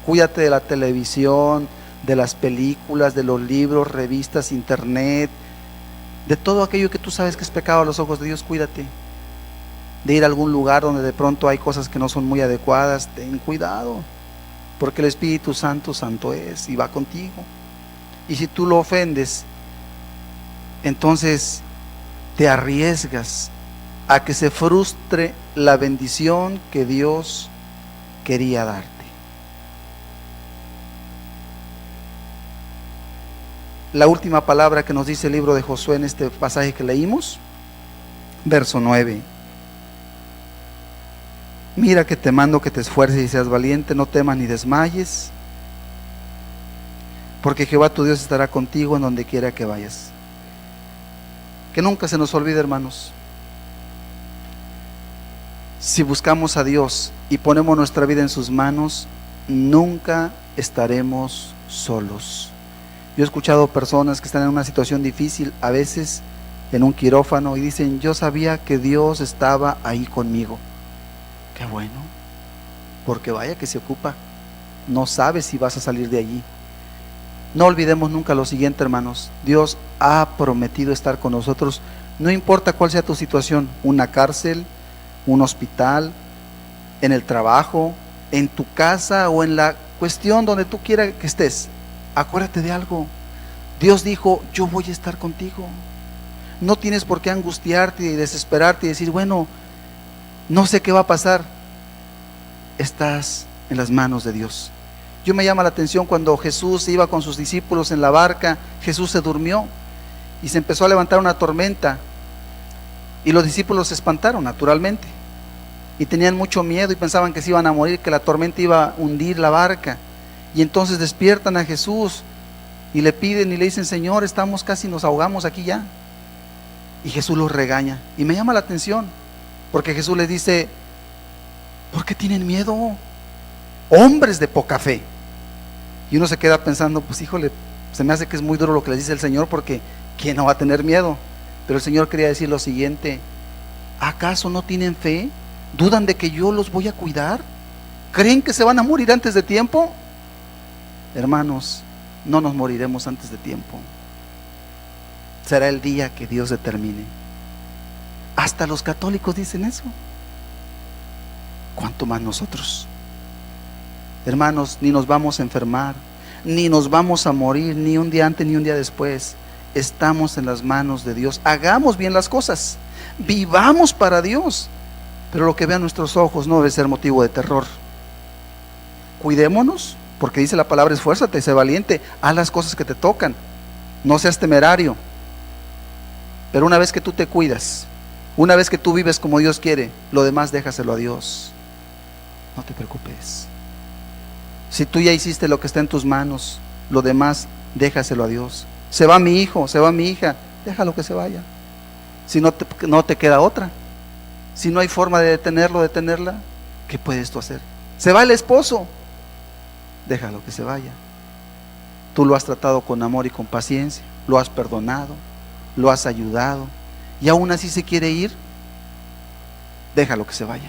Cuídate de la televisión, de las películas, de los libros, revistas, internet, de todo aquello que tú sabes que es pecado a los ojos de Dios. Cuídate de ir a algún lugar donde de pronto hay cosas que no son muy adecuadas. Ten cuidado, porque el Espíritu Santo santo es y va contigo. Y si tú lo ofendes, entonces te arriesgas a que se frustre la bendición que Dios quería darte. La última palabra que nos dice el libro de Josué en este pasaje que leímos, verso 9. Mira que te mando que te esfuerces y seas valiente, no temas ni desmayes, porque Jehová tu Dios estará contigo en donde quiera que vayas. Que nunca se nos olvide, hermanos, si buscamos a Dios y ponemos nuestra vida en sus manos, nunca estaremos solos. Yo he escuchado personas que están en una situación difícil, a veces en un quirófano, y dicen: yo sabía que Dios estaba ahí conmigo. Qué bueno, porque vaya que se ocupa, no sabes si vas a salir de allí. No olvidemos nunca lo siguiente, hermanos: Dios ha prometido estar con nosotros, no importa cuál sea tu situación, una cárcel, un hospital, en el trabajo, en tu casa o en la cuestión donde tú quieras que estés. Acuérdate de algo: Dios dijo: yo voy a estar contigo. No tienes por qué angustiarte y desesperarte y decir: bueno, no sé qué va a pasar. Estás en las manos de Dios. Yo me llama la atención cuando Jesús iba con sus discípulos en la barca. Jesús se durmió y se empezó a levantar una tormenta, y los discípulos se espantaron naturalmente y tenían mucho miedo y pensaban que se iban a morir, que la tormenta iba a hundir la barca. Y entonces despiertan a Jesús y le piden y le dicen: Señor, estamos casi nos ahogamos aquí ya. Y Jesús los regaña, y me llama la atención porque Jesús les dice: ¿por qué tienen miedo, hombres de poca fe? Y uno se queda pensando: pues híjole, se me hace que es muy duro lo que les dice el Señor, porque ¿quién no va a tener miedo? Pero el Señor quería decir lo siguiente: ¿acaso no tienen fe? ¿Dudan de que yo los voy a cuidar? ¿Creen que se van a morir antes de tiempo? Hermanos, no nos moriremos antes de tiempo. Será el día que Dios determine. Hasta los católicos dicen eso, ¿cuánto más nosotros? Hermanos, ni nos vamos a enfermar, ni nos vamos a morir, ni un día antes ni un día después. Estamos en las manos de Dios. Hagamos bien las cosas, vivamos para Dios, pero lo que vean nuestros ojos no debe ser motivo de terror. Cuidémonos, porque dice la palabra: esfuérzate, sé valiente, haz las cosas que te tocan, no seas temerario. Pero una vez que tú te cuidas, una vez que tú vives como Dios quiere, lo demás déjaselo a Dios. No te preocupes. Si tú ya hiciste lo que está en tus manos, lo demás déjaselo a Dios. Se va mi hijo, se va mi hija, déjalo que se vaya. Si no te queda otra, si no hay forma de detenerlo, detenerla, ¿Qué puedes tú hacer? Se va el esposo, déjalo que se vaya. Tú lo has tratado con amor y con paciencia, lo has perdonado, lo has ayudado, y aún así se quiere ir, déjalo que se vaya.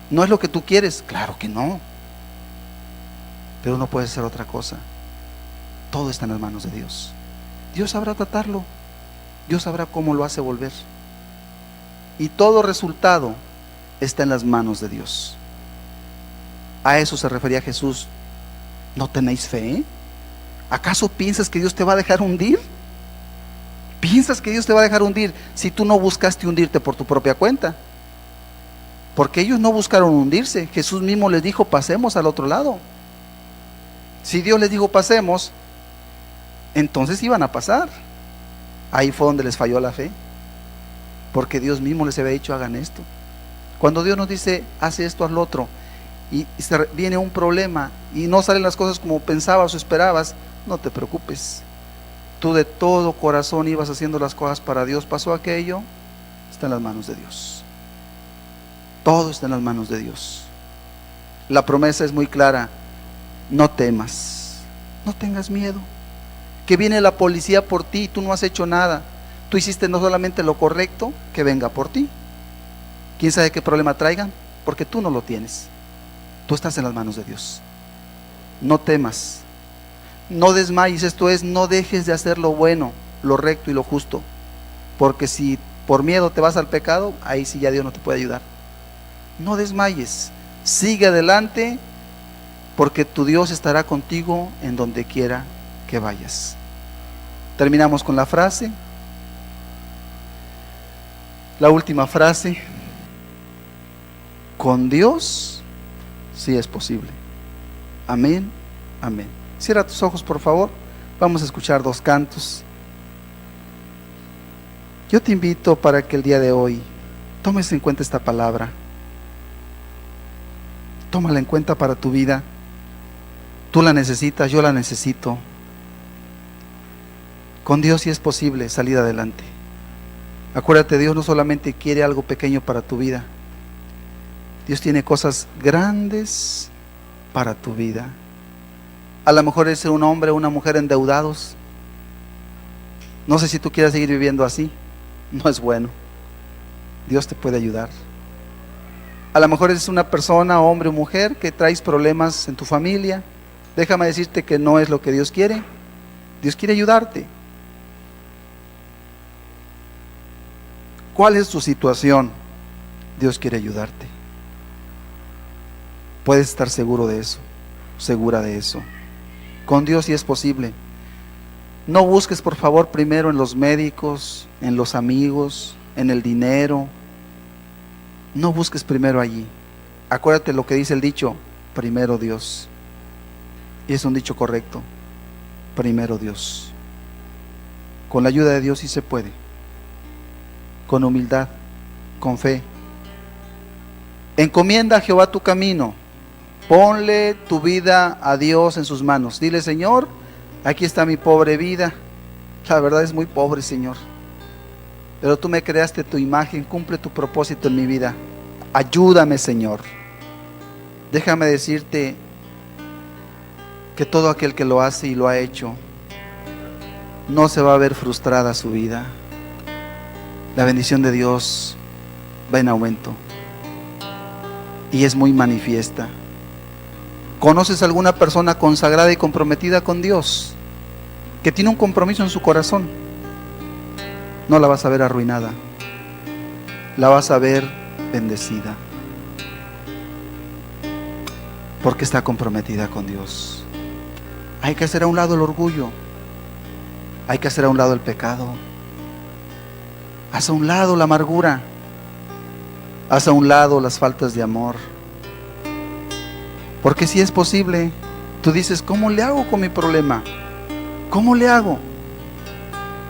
¿No es lo que tú quieres? Claro que no, pero no puede ser otra cosa. Todo está en las manos de Dios. Dios sabrá tratarlo, Dios sabrá cómo lo hace volver, y todo resultado está en las manos de Dios. A eso se refería Jesús. ¿No tenéis fe? ¿Acaso piensas que Dios te va a dejar hundir? ¿Piensas que Dios te va a dejar hundir si tú no buscaste hundirte por tu propia cuenta? Porque ellos no buscaron hundirse. Jesús mismo les dijo: pasemos al otro lado. Si Dios les dijo pasemos, entonces iban a pasar. Ahí fue donde les falló la fe, porque Dios mismo les había dicho: hagan esto. Cuando Dios nos dice: haz esto, haz lo otro, y viene un problema y no salen las cosas como pensabas o esperabas, no te preocupes. Tú de todo corazón ibas haciendo las cosas para Dios. Pasó aquello, está en las manos de Dios. Todo está en las manos de Dios. La promesa es muy clara: no temas, no tengas miedo. Que viene la policía por ti y tú no has hecho nada. Tú hiciste no solamente lo correcto, que venga por ti. ¿Quién sabe qué problema traigan? Porque tú no lo tienes. Tú estás en las manos de Dios. No temas, no desmayes. Esto es, no dejes de hacer lo bueno, lo recto y lo justo, porque si por miedo te vas al pecado, ahí sí ya Dios no te puede ayudar. No desmayes, sigue adelante, porque tu Dios estará contigo en donde quiera que vayas. Terminamos con la frase, la última frase: con Dios sí es posible. Amén, amén. Cierra tus ojos, por favor. Vamos a escuchar 2 cantos. Yo te invito para que el día de hoy tomes en cuenta esta palabra. Tómala en cuenta para tu vida. Tú la necesitas, yo la necesito. Con Dios sí es posible salir adelante. Acuérdate, Dios no solamente quiere algo pequeño para tu vida. Dios tiene cosas grandes para tu vida. A lo mejor eres un hombre o una mujer endeudados. No sé si tú quieres seguir viviendo así. No es bueno. Dios te puede ayudar. A lo mejor eres una persona, hombre o mujer, que traes problemas en tu familia. Déjame decirte que no es lo que Dios quiere. Dios quiere ayudarte. ¿Cuál es tu situación? Dios quiere ayudarte. Puedes estar seguro de eso, segura de eso. Con Dios sí es posible. No busques, por favor, primero en los médicos, en los amigos, en el dinero. No busques primero allí. Acuérdate lo que dice el dicho: primero Dios. Y es un dicho correcto. Primero Dios. Con la ayuda de Dios sí se puede. Con humildad, con fe. Encomienda a Jehová tu camino. Ponle tu vida a Dios en sus manos. Dile: Señor, aquí está mi pobre vida. La verdad es muy pobre, Señor, pero tú me creaste tu imagen. Cumple tu propósito en mi vida. Ayúdame, Señor. Déjame decirte que todo aquel que lo hace y lo ha hecho, no se va a ver frustrada su vida. La bendición de Dios va en aumento y es muy manifiesta. ¿Conoces alguna persona consagrada y comprometida con Dios, que tiene un compromiso en su corazón? No la vas a ver arruinada, la vas a ver bendecida, porque está comprometida con Dios. Hay que hacer a un lado el orgullo, hay que hacer a un lado el pecado, haz a un lado la amargura, haz a un lado las faltas de amor. Porque si es posible. Tú dices: ¿cómo le hago con mi problema? ¿Cómo le hago?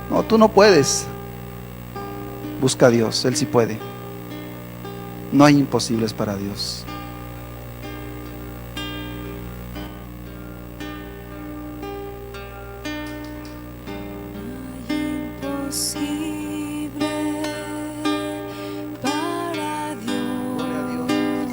No, tú no puedes. Busca a Dios, Él sí puede. No hay imposibles para Dios. Imposible para Dios.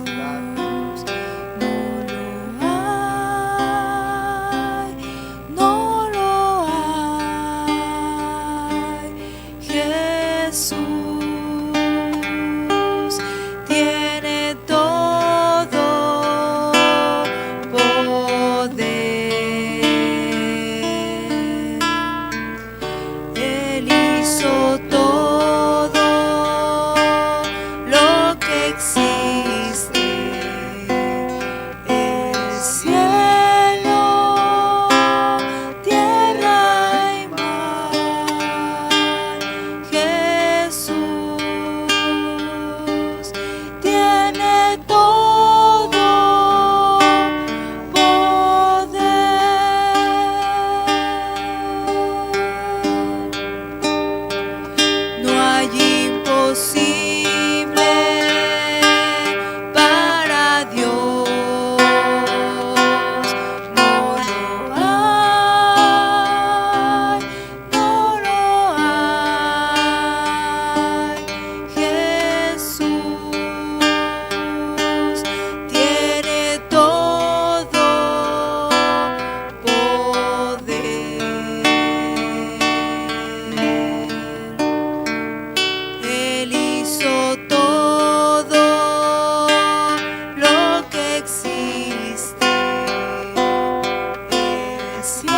hizo todo lo que existe, el cielo,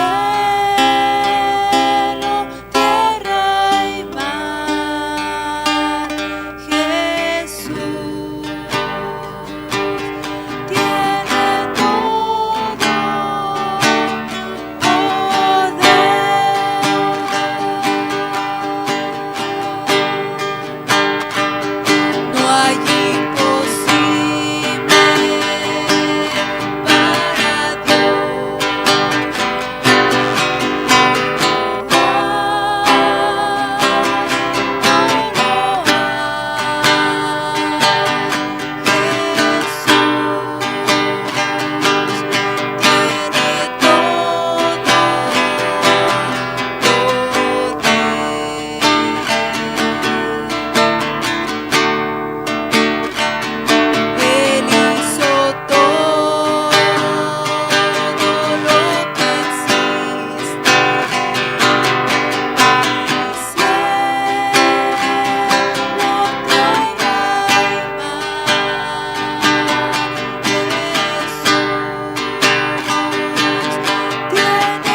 tierra y mar. Jesús tiene todo poder. No hay imposible para Dios. Él hizo todo lo que existe, el cielo, tierra y mar. Jesús tiene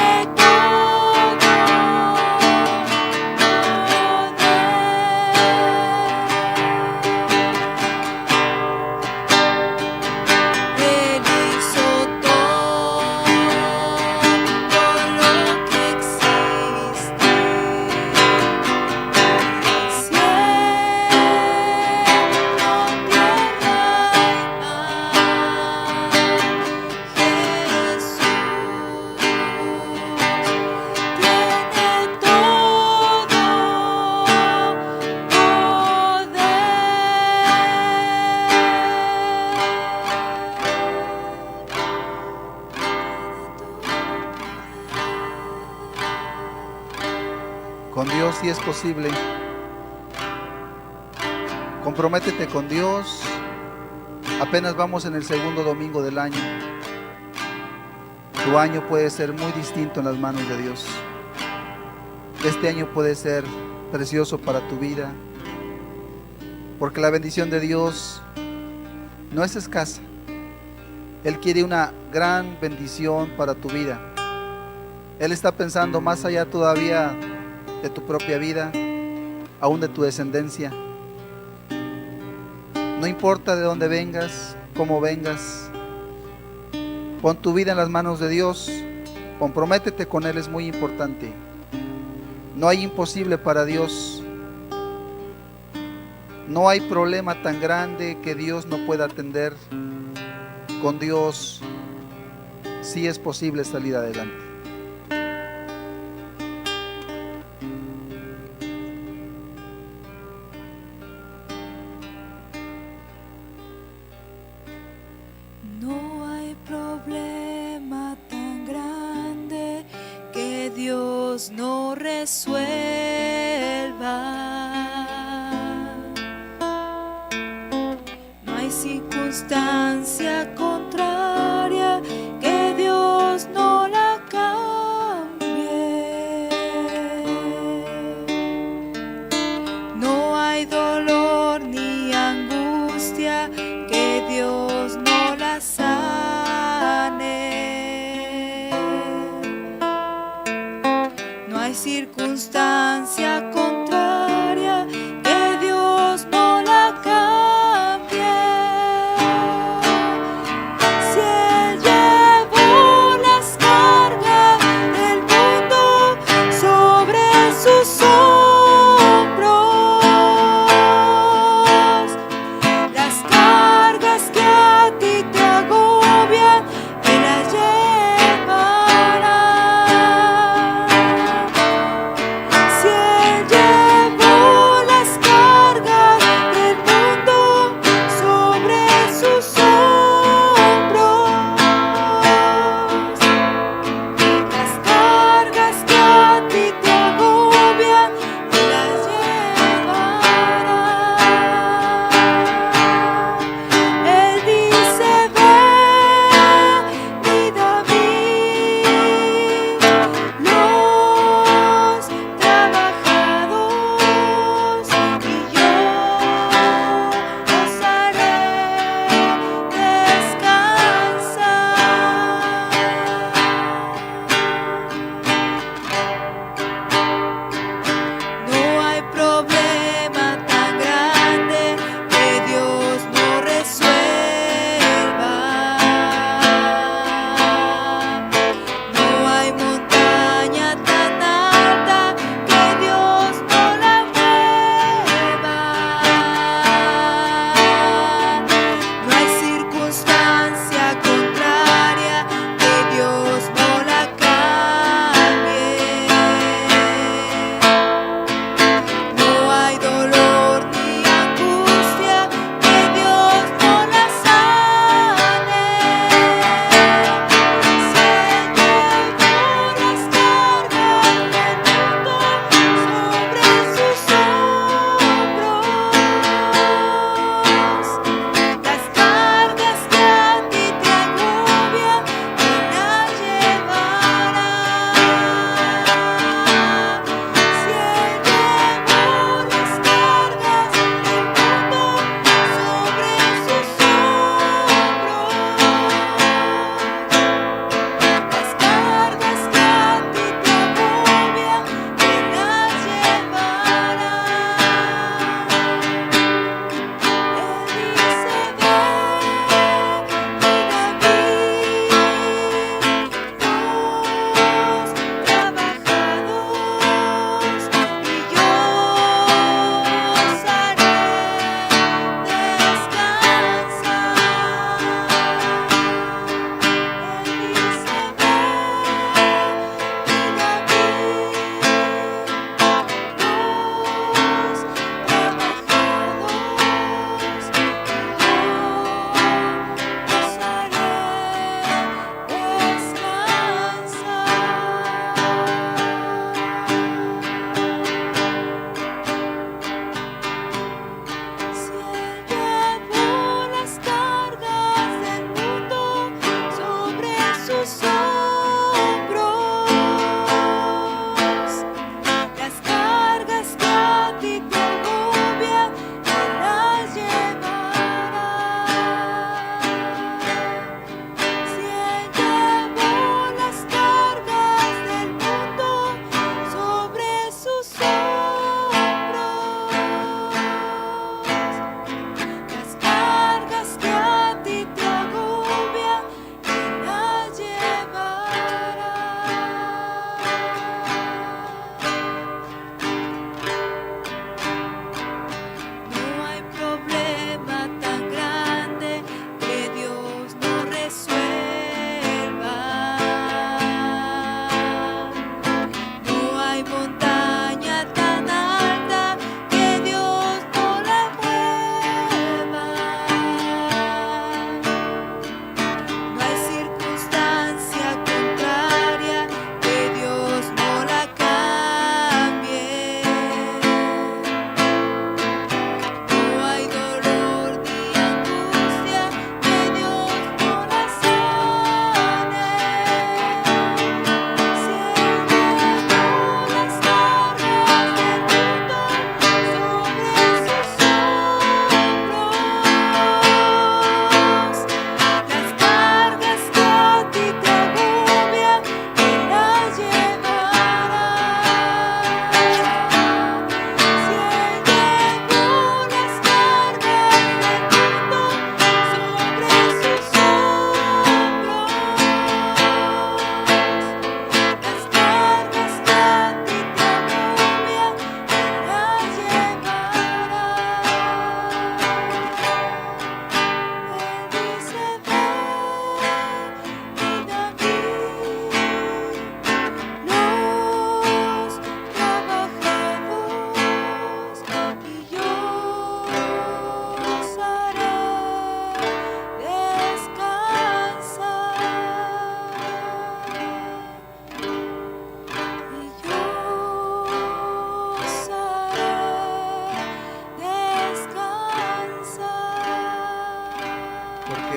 Él hizo todo lo que existe, el cielo, tierra y mar. Jesús tiene todo Con Dios sí es posible. Comprométete con Dios. Apenas vamos en el segundo domingo del año. Tu año puede ser muy distinto en las manos de Dios. Este año puede ser precioso para tu vida, porque la bendición de Dios no es escasa. Él quiere una gran bendición para tu vida. Él está pensando más allá todavía de tu propia vida, aún de tu descendencia. No importa de dónde vengas, cómo vengas, pon tu vida en las manos de Dios, comprométete con Él, es muy importante. No hay imposible para Dios. No hay problema tan grande que Dios no pueda atender. Con Dios sí es posible salir adelante. No hay problema tan grande que Dios no resuelva. No hay circunstancia contraria que Dios no la cambie. No hay dolor ni angustia que Dios no la sane. No hay circunstancia contraria que Dios no la cambie.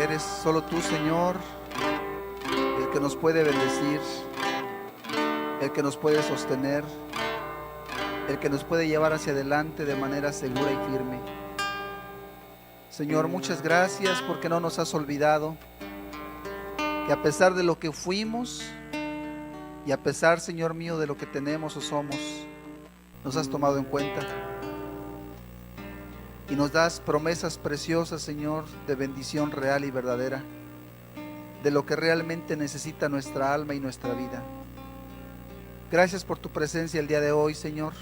eres solo tú, Señor, el que nos puede bendecir, el que nos puede sostener, el que nos puede llevar hacia adelante de manera segura y firme. Señor, muchas gracias porque no nos has olvidado, que a pesar de lo que fuimos y a pesar, Señor mío, de lo que tenemos o somos, nos has tomado en cuenta y nos das promesas preciosas, Señor, de bendición real y verdadera, de lo que realmente necesita nuestra alma y nuestra vida. Gracias por tu presencia el día de hoy, Señor.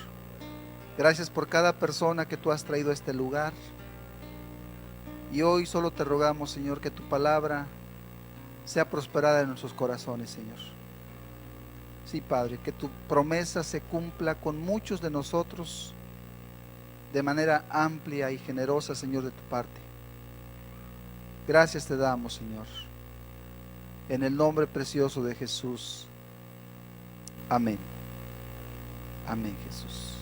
Gracias por cada persona que tú has traído a este lugar. Y hoy solo te rogamos, Señor, que tu palabra sea prosperada en nuestros corazones, Señor. Sí, Padre, que tu promesa se cumpla con muchos de nosotros de manera amplia y generosa, Señor, de tu parte. Gracias te damos, Señor, en el nombre precioso de Jesús. Amén. Amén, Jesús.